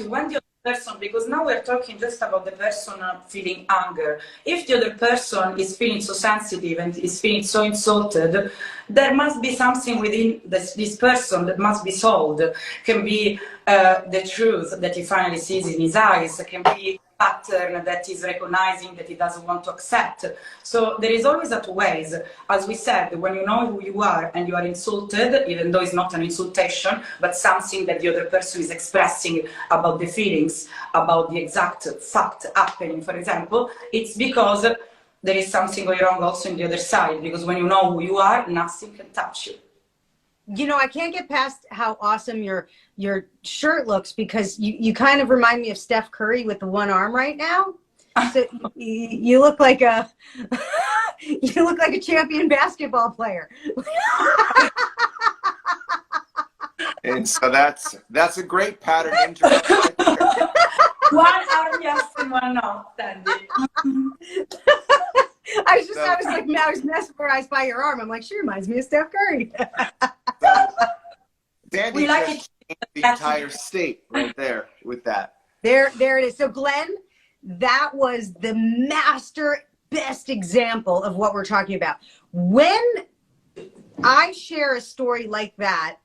when the other person, because now we're talking just about the person feeling anger. If the other person is feeling so sensitive and is feeling so insulted, there must be something within this person that must be solved. Can be the truth that he finally sees in his eyes, can be pattern that is recognizing that he doesn't want to accept. So there is always two ways. As we said, when you know who you are and you are insulted, even though it's not an insultation, but something that the other person is expressing about the feelings, about the exact fact happening, for example, it's because there is something going wrong also in the other side, because when you know who you are, nothing can touch you. You know, I can't get past how awesome your shirt looks, because you kind of remind me of Steph Curry with the one arm right now. So you look like a you look like a champion basketball player. And so that's a great pattern interrupt right there. One arm yes and one no, Sandy. I was mesmerized by your arm. I'm like, she reminds me of Steph Curry. So, Sandy We like just changed the entire state right there with that. There it is. So Glenn, that was the master best example of what we're talking about. When I share a story like that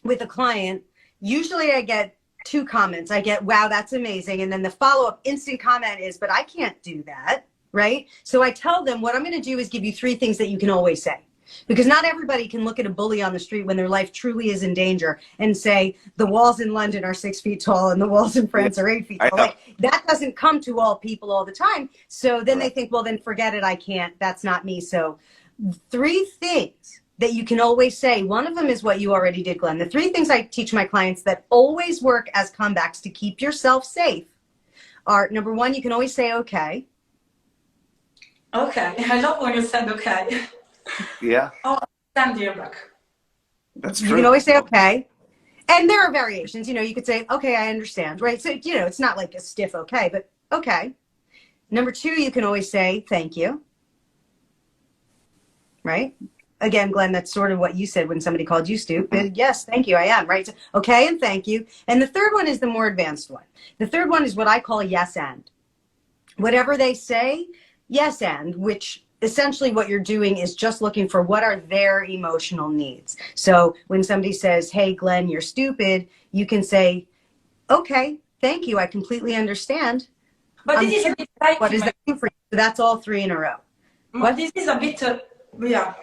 with a client, usually I get two comments. I get, wow, that's amazing. And then the follow-up instant comment is, but I can't do that, right? So I tell them what I'm going to do is give you 3 things that you can always say. Because not everybody can look at a bully on the street when their life truly is in danger and say, the walls in London are 6 feet tall and the walls in France are 8 feet tall. Like, that doesn't come to all people all the time. So then they think, well, then forget it. I can't. That's not me. So 3 things that you can always say. One of them is what you already did, Glenn. The 3 things I teach my clients that always work as comebacks to keep yourself safe are, number 1, you can always say, okay. Okay, I love when you said okay. Yeah. Oh, Sandy, you're back. That's true. You can always say, okay. And there are variations. You know, you could say, okay, I understand, right? So, you know, it's not like a stiff okay, but okay. Number 2, you can always say, thank you. Right? Again, Glenn, that's sort of what you said when somebody called you stupid. Yes, thank you, I am, right? So, okay, and thank you. And the third one is the more advanced one. The third one is what I call yes and. Whatever they say, yes and, which essentially what you're doing is just looking for what are their emotional needs. So when somebody says, hey, Glenn, you're stupid, you can say, okay, thank you, I completely understand. But this is a bit like, what does that do for you? So that's all 3 in a row. But this is a bit, yeah.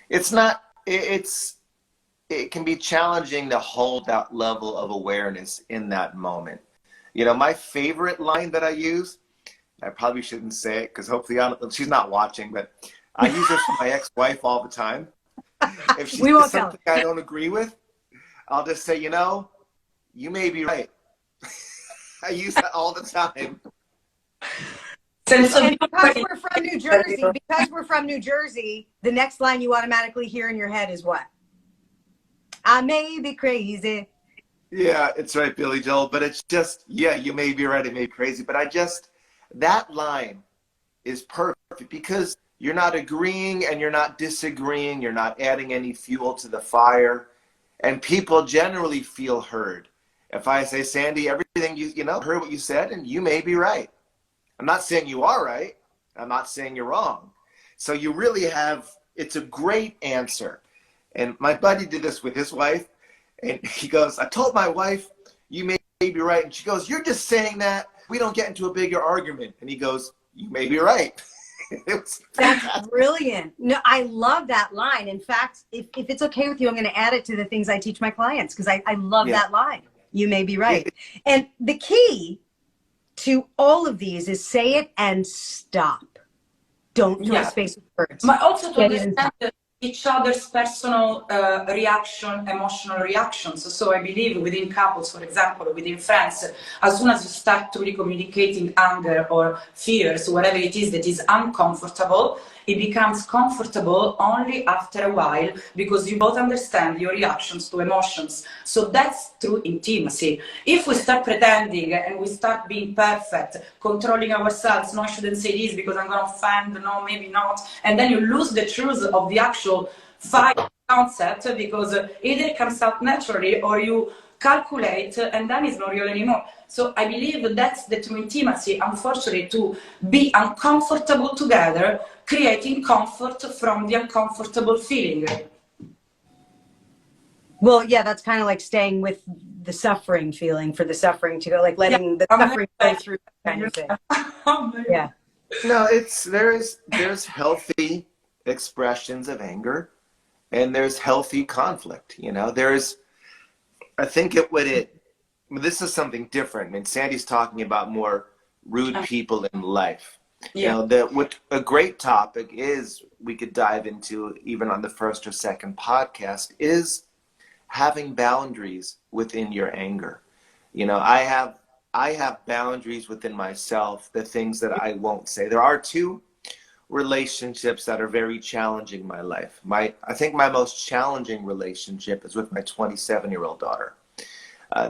It's not, it can be challenging to hold that level of awareness in that moment. You know, my favorite line that I use, I probably shouldn't say it because hopefully she's not watching, but I use this with my ex-wife all the time. If she says something I don't agree with, I'll just say, you know, you may be right. I use that all the time. And because we're from New Jersey, the next line you automatically hear in your head is what? I may be crazy. Yeah, it's right, Billy Joel. But it's just, yeah, you may be right, it may be crazy. But that line is perfect because you're not agreeing and you're not disagreeing. You're not adding any fuel to the fire. And people generally feel heard. If I say, Sandy, everything you know, heard what you said, and you may be right. I'm not saying you are right. I'm not saying you're wrong. So you really have, it's a great answer. And my buddy did this with his wife, and he goes, I told my wife, you may be right. And she goes, you're just saying that. We don't get into a bigger argument. And he goes, you may be right. That's brilliant. No, I love that line. In fact, if it's okay with you, I'm going to add it to the things I teach my clients because I love that line. You may be right. And the key to all of these is say it and stop. Don't fill space with words. But also to understand each other's personal reaction, emotional reactions. So I believe within couples, for example, within friends, as soon as you start really communicating anger or fears, whatever it is that is uncomfortable, it becomes comfortable only after a while because you both understand your reactions to emotions. So that's true intimacy. If we start pretending and we start being perfect, controlling ourselves, no, I shouldn't say this because I'm going to offend, no, maybe not, and then you lose the truth of the actual fight concept because either it comes out naturally or you calculate and then it's not real anymore. So I believe that's the true intimacy, unfortunately, to be uncomfortable together, creating comfort from the uncomfortable feeling. Well, yeah, that's kind of like staying with the suffering feeling for the suffering to go, like letting the suffering go through that kind of thing. Yeah. No, there's healthy expressions of anger and there's healthy conflict. You know, I think this is something different. I mean, Sandy's talking about more rude people in life. You know, what a great topic is, we could dive into even on the first or second podcast, is having boundaries within your anger. You know, I have boundaries within myself, the things that I won't say. There are two relationships that are very challenging in my life. I think my most challenging relationship is with my 27-year-old daughter.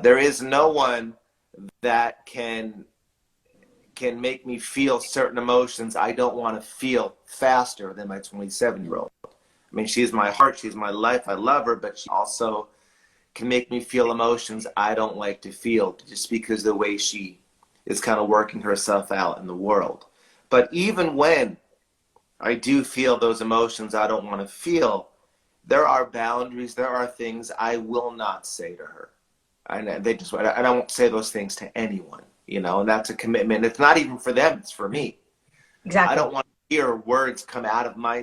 There is no one that can make me feel certain emotions I don't want to feel faster than my 27-year-old. I mean, she's my heart, she's my life, I love her, but she also can make me feel emotions I don't like to feel just because of the way she is kind of working herself out in the world. But even when I do feel those emotions I don't want to feel, there are boundaries, there are things I will not say to her. And I won't say those things to anyone, you know, and that's a commitment. It's not even for them, it's for me. Exactly. I don't want to hear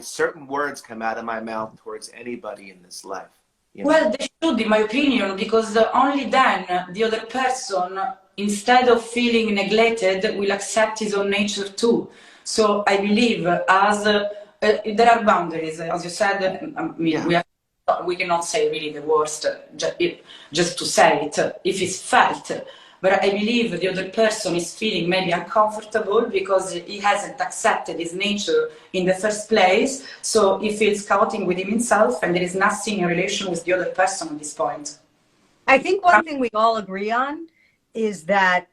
certain words come out of my mouth towards anybody in this life. You know? Well, they should, in my opinion, because only then the other person, instead of feeling neglected, will accept his own nature too. So I believe there are boundaries, as you said. I mean, we cannot say really the worst just to say it if it's felt. But I believe the other person is feeling maybe uncomfortable because he hasn't accepted his nature in the first place. So he feels chaotic within himself, and there is nothing in relation with the other person at this point. I think one thing we all agree on is that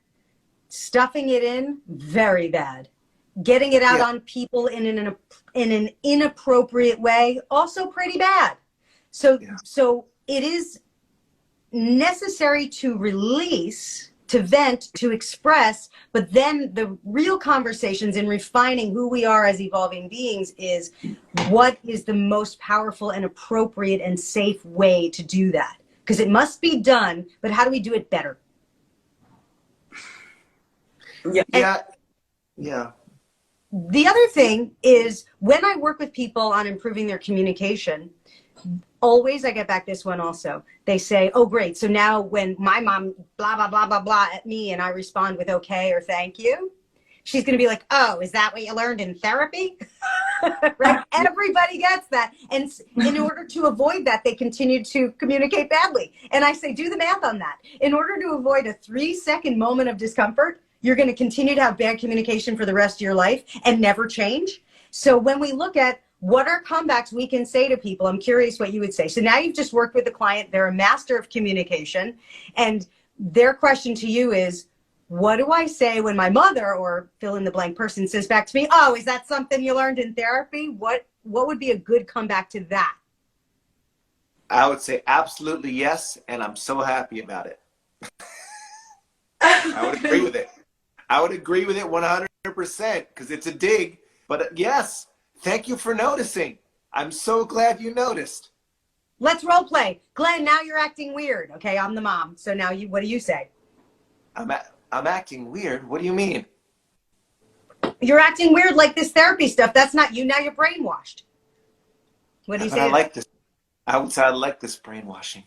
stuffing it in, very bad. Getting it out on people in an inappropriate way, also pretty bad. So it is necessary to release, to vent, to express, but then the real conversations in refining who we are as evolving beings is what is the most powerful and appropriate and safe way to do that? Because it must be done, but how do we do it better? Yeah. The other thing is when I work with people on improving their communication, always I get back this one also. They say, oh, great. So now when my mom blah, blah, blah, blah, blah at me and I respond with okay or thank you, she's going to be like, oh, is that what you learned in therapy? Right? Everybody gets that. And in order to avoid that, they continue to communicate badly. And I say, do the math on that. In order to avoid a 3-second moment of discomfort, you're going to continue to have bad communication for the rest of your life and never change. So when we look at what are comebacks we can say to people, I'm curious what you would say. So now you've just worked with a client, they're a master of communication, and their question to you is, what do I say when my mother or fill in the blank person says back to me, oh, is that something you learned in therapy? What would be a good comeback to that? I would say absolutely yes, and I'm so happy about it. I would agree with it. I would agree with it 100% because it's a dig. But yes, Thank you for noticing. I'm so glad you noticed. Let's role play. Glenn, now you're acting weird. Okay, I'm the mom. So now what do you say? I'm acting weird. What do you mean? You're acting weird like this therapy stuff. That's not you. Now you're brainwashed. What do you say? I like this. I would say I like this brainwashing.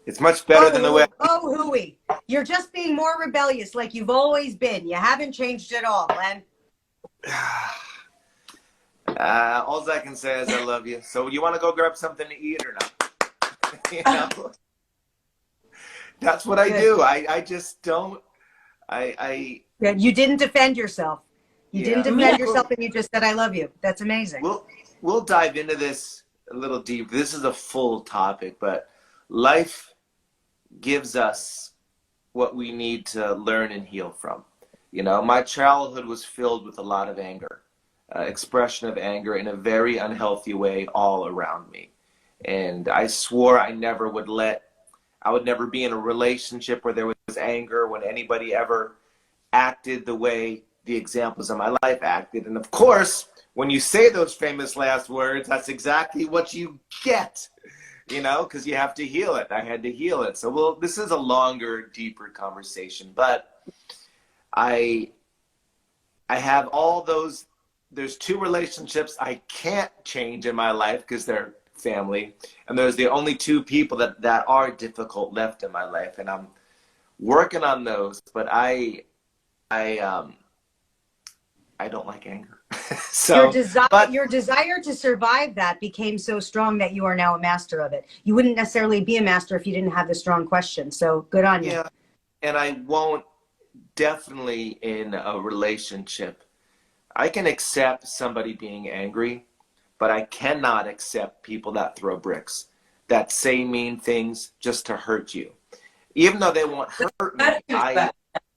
It's much better than the way. Oh, hooey. You're just being more rebellious like you've always been. You haven't changed at all, Glenn. All I can say is I love you. So you want to go grab something to eat or not? You know? That's what I do. I just don't. You didn't defend yourself. You didn't defend yourself, and you just said, I love you. That's amazing. We'll dive into this a little deep. This is a full topic, but life gives us what we need to learn and heal from. You know, my childhood was filled with a lot of anger, expression of anger in a very unhealthy way all around me. And I swore I would never be in a relationship where there was anger, when anybody ever acted the way the examples of my life acted. And of course, when you say those famous last words, that's exactly what you get, you know, because you have to heal it. I had to heal it. So, this is a longer, deeper conversation, but I have all those. There's two relationships I can't change in my life because they're family, and there's the only two people that are difficult left in my life, and I'm working on those. But I don't like anger. So your desire to survive that became so strong that you are now a master of it. You wouldn't necessarily be a master if you didn't have the strong question. So good on you. Yeah, and I won't. Definitely in a relationship, I can accept somebody being angry, but I cannot accept people that throw bricks, that say mean things just to hurt you. Even though they won't hurt me, I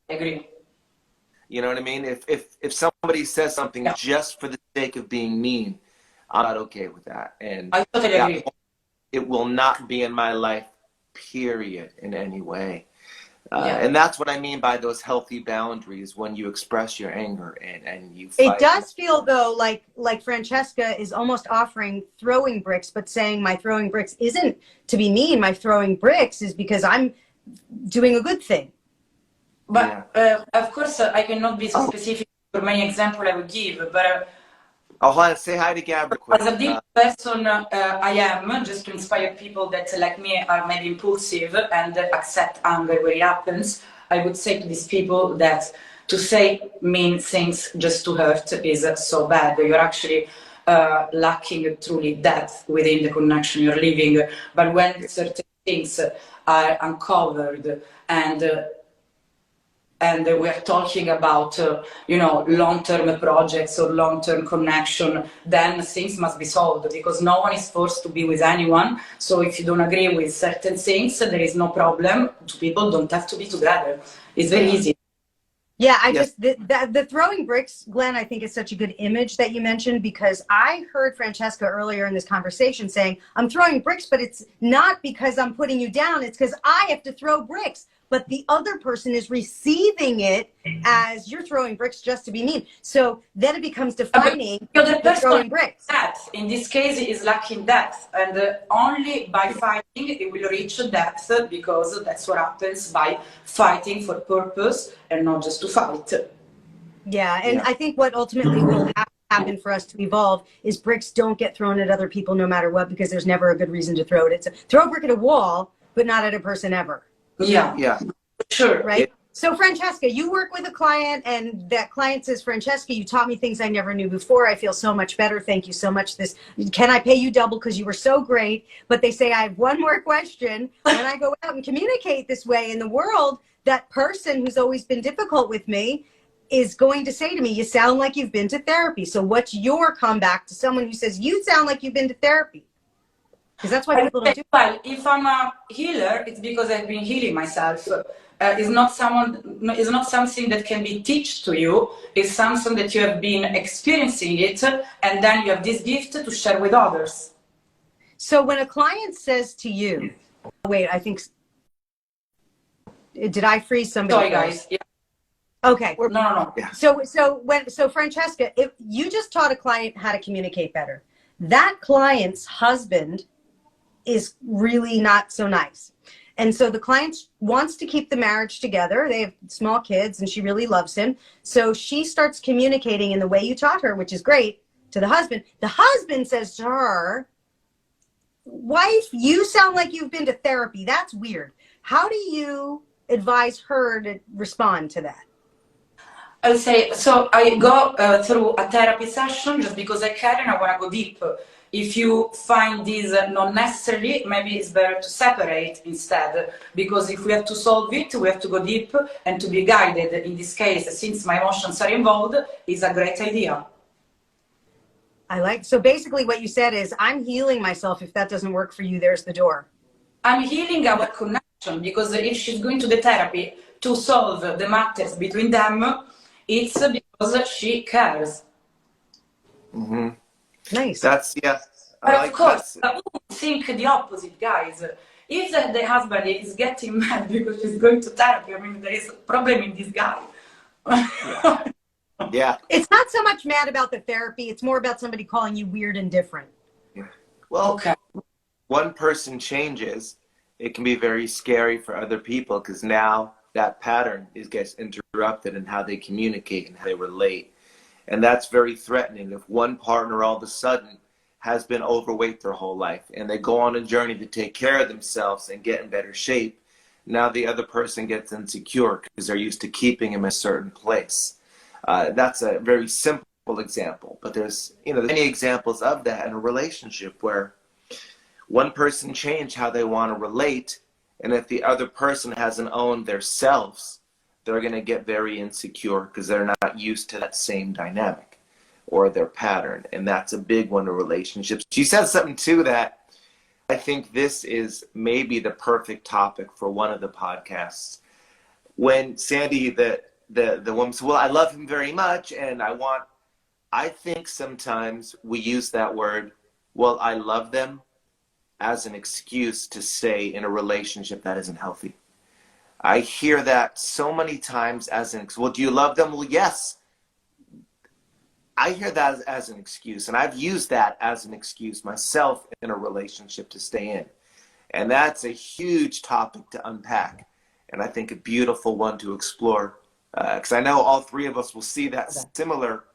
agree. You know what I mean? If somebody says something just for the sake of being mean, I'm not okay with that. And I totally agree. It will not be in my life, period, in any way. And that's what I mean by those healthy boundaries, when you express your anger and you fight. It does feel, though, like Francesca is almost offering throwing bricks, but saying my throwing bricks isn't to be mean. My throwing bricks is because I'm doing a good thing. But of course, I cannot be so specific for many examples I would give, but hold on, say hi to Gabby quick. As a deep person I am, just to inspire people that, like me, are maybe impulsive and accept anger when it happens, I would say to these people that to say mean things just to hurt is so bad. You're actually lacking truly depth within the connection you're living. But when certain things are uncovered and we're talking about, long-term projects or long-term connection, then things must be solved, because no one is forced to be with anyone. So if you don't agree with certain things, there is no problem. Two people don't have to be together. It's very easy. Yeah, the throwing bricks, Glenn, I think is such a good image that you mentioned, because I heard Francesca earlier in this conversation saying, I'm throwing bricks, but it's not because I'm putting you down. It's because I have to throw bricks. But the other person is receiving it as you're throwing bricks just to be mean. So then it becomes defining the other person throwing bricks. Depth. In this case, is lacking depth. And only by fighting, it will reach depth, because that's what happens by fighting for purpose and not just to fight. Yeah, and I think what ultimately will happen for us to evolve is bricks don't get thrown at other people no matter what, because there's never a good reason to throw it. It's throw a brick at a wall, but not at a person ever. Yeah, sure. Right? So Francesca, you work with a client, and that client says, Francesca, you taught me things I never knew before. I feel so much better. Thank you so much. Can I pay you double because you were so great? But they say, I have one more question. When I go out and communicate this way in the world, that person who's always been difficult with me is going to say to me, you sound like you've been to therapy. So what's your comeback to someone who says, you sound like you've been to therapy? Because that's why people don't do it. Well, if I'm a healer, it's because I've been healing myself. It's not something that can be taught to you. It's something that you have been experiencing it, and then you have this gift to share with others. So when a client says to you, wait, I think, did I freeze somebody? Sorry, guys. Yeah. Okay. No. Yeah. So Francesca, if you just taught a client how to communicate better, that client's husband is really not so nice. And so the client wants to keep the marriage together. They have small kids and she really loves him. So she starts communicating in the way you taught her, which is great, to the husband. The husband says to her, wife, you sound like you've been to therapy. That's weird. How do you advise her to respond to that? I'll say, so I go through a therapy session just because I can and I want to go deep. If you find this not necessary, maybe it's better to separate instead, because if we have to solve it, we have to go deep and to be guided. In this case, since my emotions are involved, is a great idea. So basically what you said is, I'm healing myself. If that doesn't work for you, there's the door. I'm healing our connection, because if she's going to the therapy to solve the matters between them, it's because she cares. Mm-hmm. Nice. That's, yeah. But of course, think the opposite, guys. If the husband is getting mad because she's going to therapy, I mean, there is a problem in this guy. Yeah. It's not so much mad about the therapy. It's more about somebody calling you weird and different. Yeah. Well, okay. One person changes, it can be very scary for other people, because now that pattern gets interrupted in how they communicate and how they relate. And that's very threatening. If one partner all of a sudden has been overweight their whole life and they go on a journey to take care of themselves and get in better shape, now the other person gets insecure because they're used to keeping him in a certain place. That's a very simple example, but there's many examples of that in a relationship where one person changed how they want to relate, and if the other person hasn't owned their selves, they're going to get very insecure because they're not used to that same dynamic or their pattern, and that's a big one in relationships. She said something too that I think this is maybe the perfect topic for one of the podcasts. When Sandy, the woman said, well, I love him very much, and I think sometimes we use that word, well, I love them, as an excuse to stay in a relationship that isn't healthy. I hear that so many times as well, do you love them? Well, yes. I hear that as an excuse, and I've used that as an excuse myself in a relationship to stay in. And that's a huge topic to unpack, and I think a beautiful one to explore, because I know all three of us will see that similar,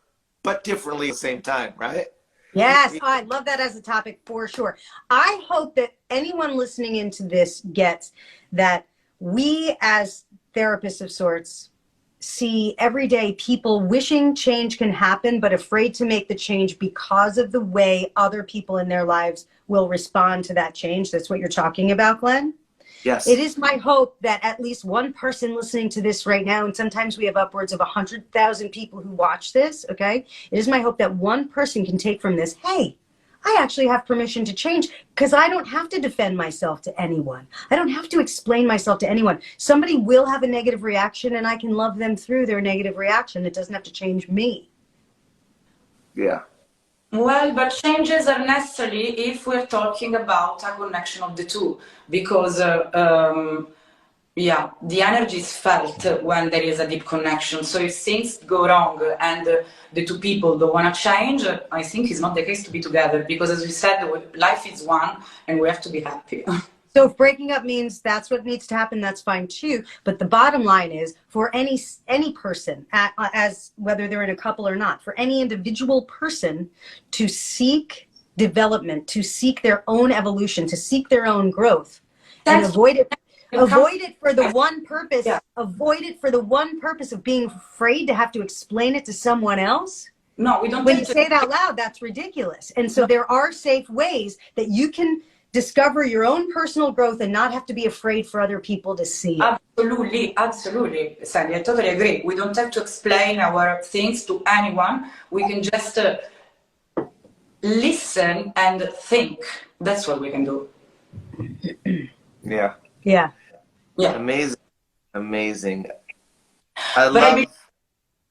but differently at the same time, right? Yes, I love that as a topic for sure. I hope that anyone listening into this gets that we as therapists of sorts see everyday people wishing change can happen, but afraid to make the change because of the way other people in their lives will respond to that change. That's what you're talking about, Glenn? Yes. It is my hope that at least one person listening to this right now, and sometimes we have upwards of 100,000 people who watch this, okay? It is my hope that one person can take from this, hey, I actually have permission to change, because I don't have to defend myself to anyone. I don't have to explain myself to anyone. Somebody will have a negative reaction, and I can love them through their negative reaction. It doesn't have to change me. Yeah. Well, but changes are necessary if we're talking about a connection of the two, because yeah, the energy is felt when there is a deep connection. So if things go wrong and the two people don't want to change, I think it's not the case to be together, because as we said, life is one and we have to be happy. So if breaking up means that's what needs to happen, that's fine too. But the bottom line is, for any person, as whether they're in a couple or not, for any individual person to seek development, to seek their own evolution, to seek their own growth, and avoid it for the one purpose. Yeah. Avoid it for the one purpose of being afraid to have to explain it to someone else. No, we don't. When you say it out loud, that's ridiculous. And so there are safe ways that you can discover your own personal growth and not have to be afraid for other people to see it. Absolutely, Sandy, I totally agree. We don't have to explain our things to anyone. We can just listen and think. That's what we can do. Yeah. Yeah. Yeah. Amazing.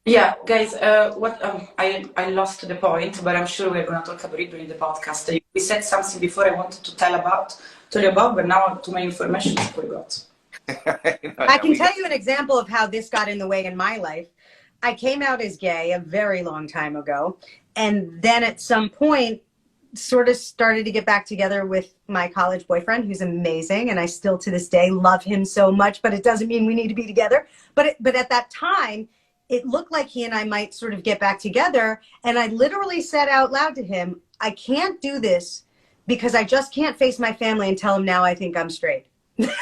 Yeah, guys, I lost the point, but I'm sure we're going to talk about it during the podcast. We said something before I wanted to tell you about, but now too many information I forgot. I can tell you an example of how this got in the way in my life. I came out as gay a very long time ago. And then at some point, sort of started to get back together with my college boyfriend, who's amazing. And I still to this day love him so much, but it doesn't mean we need to be together. But at that time, it looked like he and I might sort of get back together. And I literally said out loud to him, I can't do this because I just can't face my family and tell them now I think I'm straight. That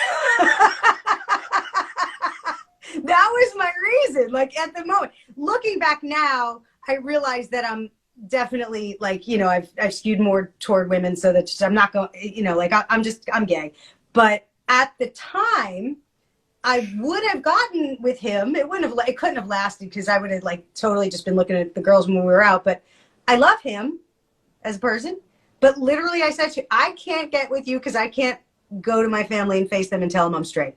was my reason. Like at the moment, looking back now, I realize that I'm definitely like, you know, I've skewed more toward women, so that I'm not going, you know, like I'm gay. But at the time, I would have gotten with him. It couldn't have lasted because I would have like totally just been looking at the girls when we were out. But I love him as a person. But literally, I said to you, I can't get with you because I can't go to my family and face them and tell them I'm straight.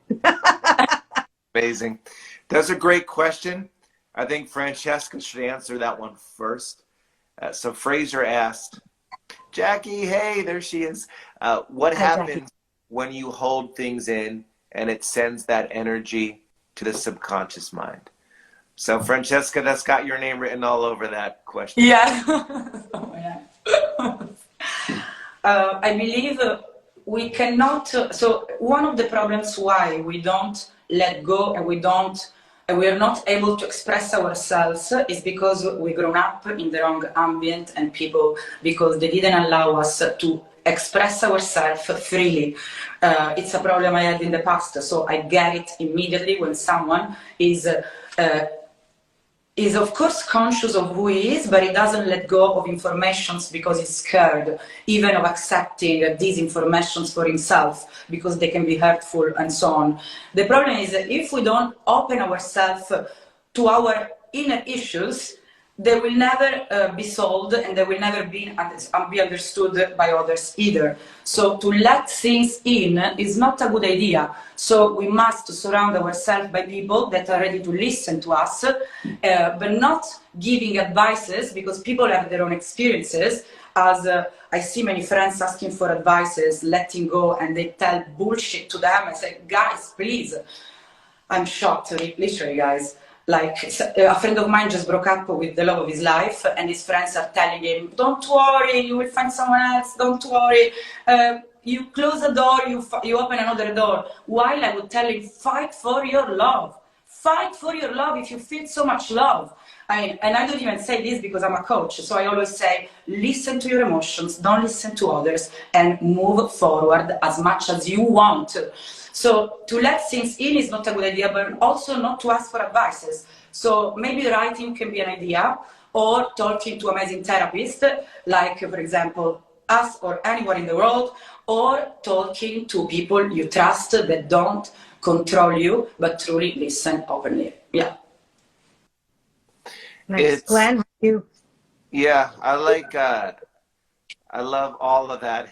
Amazing. That's a great question. I think Francesca should answer that one first. So Fraser asked, Jackie, hey, there she is. What happens when you hold things in and it sends that energy to the subconscious mind? So Francesca, that's got your name written all over that question. Yeah. Oh, yeah. I believe we cannot, so one of the problems why we don't let go and we are not able to express ourselves is because we grown up in the wrong ambient and people, because they didn't allow us to express ourselves freely. It's a problem I had in the past, so I get it immediately when someone is of course conscious of who he is, but he doesn't let go of informations because he's scared, even of accepting these informations for himself, because they can be hurtful and so on. The problem is that if we don't open ourselves to our inner issues, they will never be solved and they will never be understood by others either. So to let things in is not a good idea. So we must surround ourselves by people that are ready to listen to us, but not giving advices, because people have their own experiences. As I see many friends asking for advices, letting go, and they tell bullshit to them. I say, guys, please. I'm shocked, literally, guys. Like a friend of mine just broke up with the love of his life, and his friends are telling him, don't worry, you will find someone else, don't worry. You close a door, you open another door. While I would tell him, fight for your love. Fight for your love if you feel so much love. And I don't even say this because I'm a coach, so I always say, listen to your emotions, don't listen to others, and move forward as much as you want. So to let things in is not a good idea, but also not to ask for advices. So maybe writing can be an idea, or talking to amazing therapists, like, for example, us or anyone in the world, or talking to people you trust that don't control you, but truly listen openly. Yeah. Nice. Glenn, you. Yeah, I love all of that.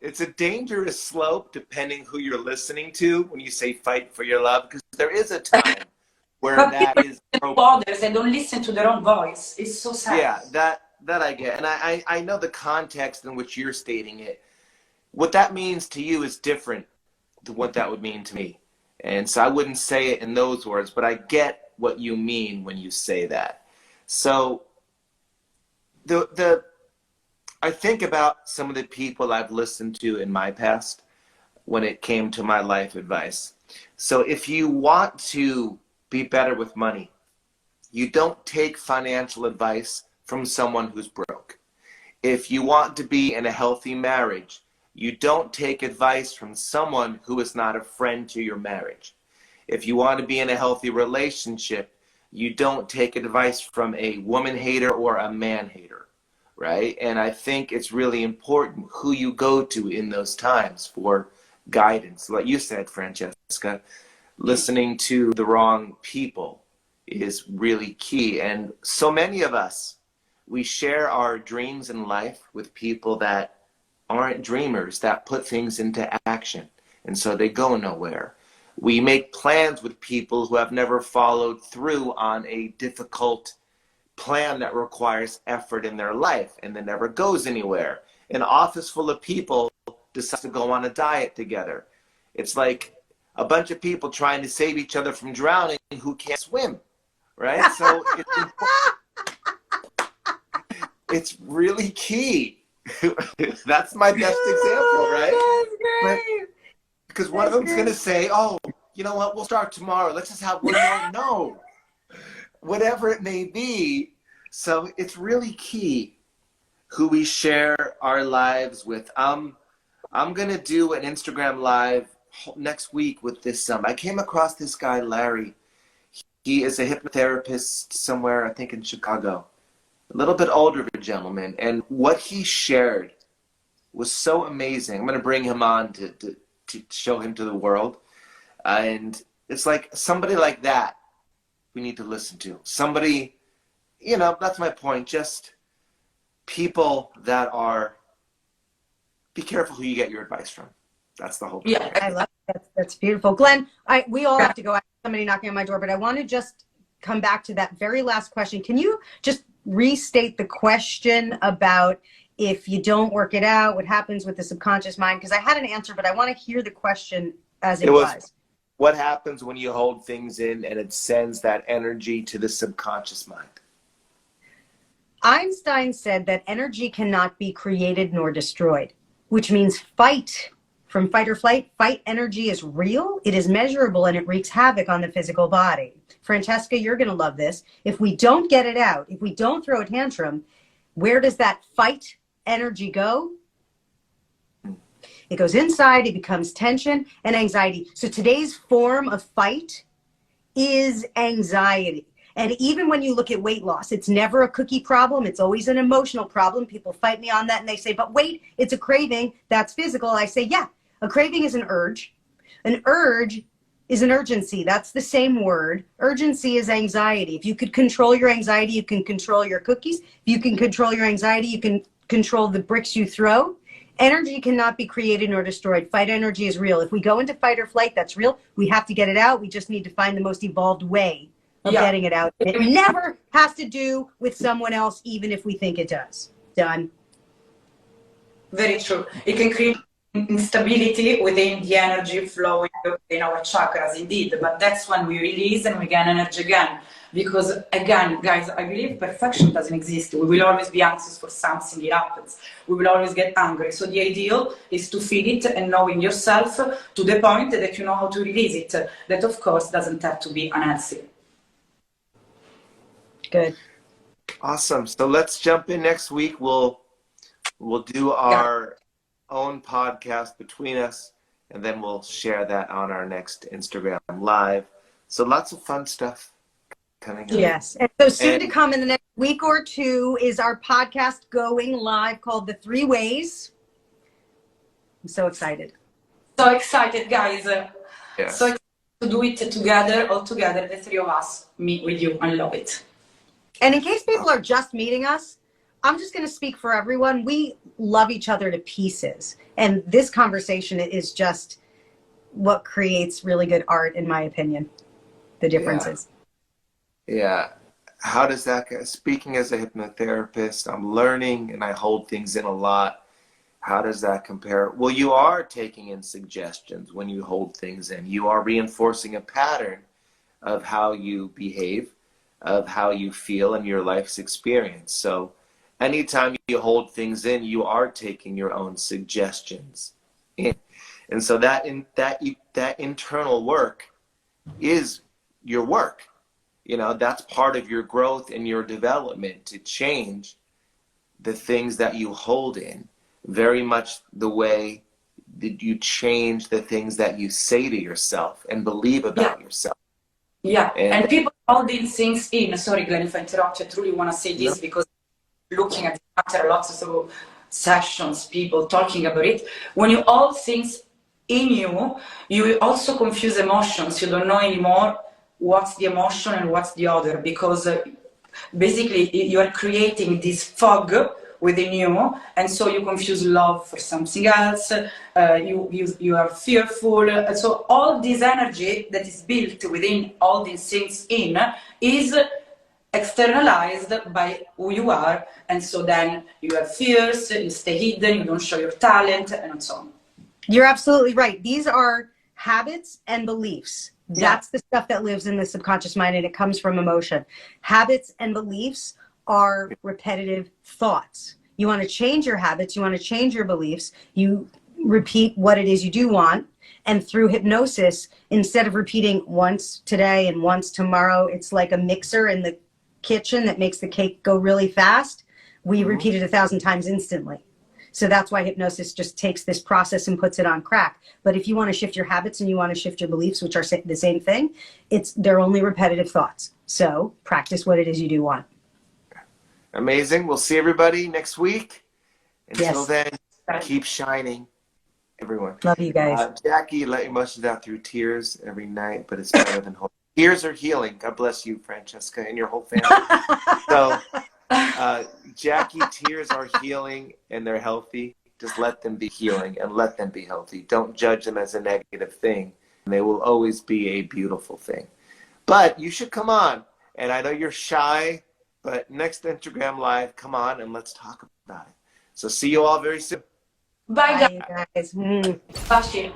It's a dangerous slope depending who you're listening to when you say fight for your love, because there is a time where that is others and don't listen to their own voice. It's so sad. Yeah, that I get, and I know the context in which you're stating it. What that means to you is different to what that would mean to me, and so I wouldn't say it in those words, but I get what you mean when you say that. So I think about some of the people I've listened to in my past when it came to my life advice. So if you want to be better with money, you don't take financial advice from someone who's broke. If you want to be in a healthy marriage, you don't take advice from someone who is not a friend to your marriage. If you want to be in a healthy relationship, you don't take advice from a woman hater or a man hater, right? And I think it's really important who you go to in those times for guidance. Like you said, Francesca, listening to the wrong people is really key. And so many of us, we share our dreams in life with people that aren't dreamers, that put things into action, and so they go nowhere. We make plans with people who have never followed through on a difficult plan that requires effort in their life, and that never goes anywhere. An office full of people decide to go on a diet together, It's like a bunch of people trying to save each other from drowning who can't swim, right? So it's really key. That's my best example, right? That's great. Because one of them's going to say, oh, you know what, we'll start tomorrow. Let's just have one more. No, whatever it may be. So it's really key who we share our lives with. I'm going to do an Instagram live next week with this. I came across this guy, Larry. He is a hypnotherapist somewhere, I think in Chicago. A little bit older of a gentleman. And what he shared was so amazing. I'm going to bring him on to show him to the world. And it's like somebody like that we need to listen to. Somebody, you know, that's my point. Just people that are, be careful who you get your advice from. That's the whole point. Yeah, I love that. That's beautiful. Glenn, we all have to go. I have somebody knocking on my door, but I want to just come back to that very last question. Can you just restate the question about if you don't work it out, what happens with the subconscious mind? Because I had an answer, but I want to hear the question as it was. What happens when you hold things in and it sends that energy to the subconscious mind? Einstein said that energy cannot be created nor destroyed, which means fight. From fight or flight, fight energy is real, it is measurable, and it wreaks havoc on the physical body. Francesca, you're going to love this. If we don't get it out, if we don't throw a tantrum, where does that fight energy go? It goes inside, it becomes tension and anxiety. So today's form of fight is anxiety. And even when you look at weight loss, it's never a cookie problem. It's always an emotional problem. People fight me on that and they say, but wait, it's a craving. That's physical. I say, yeah, a craving is an urge. An urge is an urgency. That's the same word. Urgency is anxiety. If you could control your anxiety, you can control your cookies. If you can control your anxiety, you can control the bricks you throw. Energy cannot be created nor destroyed. Fight energy is real. If we go into fight or flight, that's real. We have to get it out. We just need to find the most evolved way of getting it out. It never has to do with someone else, even if we think it does. Done. Very true. It can create instability within the energy flowing in our chakras, indeed. But that's when we release and we gain energy again. Because again, guys, I believe perfection doesn't exist. We will always be anxious for something, it happens. We will always get angry. So the ideal is to feel it and knowing yourself to the point that you know how to release it. That, of course, doesn't have to be unhealthy. Good. Awesome. So let's jump in next week. We'll do our own podcast between us, and then we'll share that on our next Instagram live. So lots of fun stuff coming up. Yes. And so soon to come in the next week or two is our podcast going live called The Three Ways. I'm so excited. So excited, guys. Yes. So excited to do it together, all together, the three of us, meet with you and love it. And in case people are just meeting us, I'm just going to speak for everyone. We love each other to pieces. And this conversation is just what creates really good art, in my opinion. The differences. Yeah. How does that go? Speaking as a hypnotherapist, I'm learning and I hold things in a lot. How does that compare? Well, you are taking in suggestions when you hold things in. You are reinforcing a pattern of how you behave, of how you feel in your life's experience. So anytime you hold things in, you are taking your own suggestions in. And so that internal work is your work. You know, that's part of your growth and your development, to change the things that you hold in, very much the way that you change the things that you say to yourself and believe about yourself. Yeah, and people hold these things in. Sorry, Glenn, if I interrupt, I truly want to say this because looking at the matter, lots of sessions, people talking about it. When you hold things in you, you will also confuse emotions. You don't know anymore what's the emotion and what's the other, because basically you are creating this fog within you, and so you confuse love for something else. You are fearful. And so all this energy that is built within all these things in is externalized by who you are, and so then you have fears, you stay hidden, you don't show your talent, and so on. You're absolutely right. These are habits and beliefs. That's the stuff that lives in the subconscious mind, and it comes from emotion. Habits and beliefs are repetitive thoughts. You want to change your habits, you want to change your beliefs, you repeat what it is you do want. And through hypnosis, instead of repeating once today and once tomorrow, it's like a mixer in the kitchen that makes the cake go really fast. We repeat it 1,000 times instantly. So that's why hypnosis just takes this process and puts it on crack. But if you want to shift your habits and you want to shift your beliefs, which are the same thing, they're only repetitive thoughts. So practice what it is you do want. Amazing. We'll see everybody next week. Until then, keep shining, everyone. Love you guys. Jackie, let your emotions out through tears every night, but it's better than hope. Tears are healing. God bless you, Francesca, and your whole family. So, Jackie, tears are healing and they're healthy. Just let them be healing and let them be healthy. Don't judge them as a negative thing. They will always be a beautiful thing. But you should come on. And I know you're shy, but next Instagram Live, come on and let's talk about it. So see you all very soon. Bye, guys. Baci.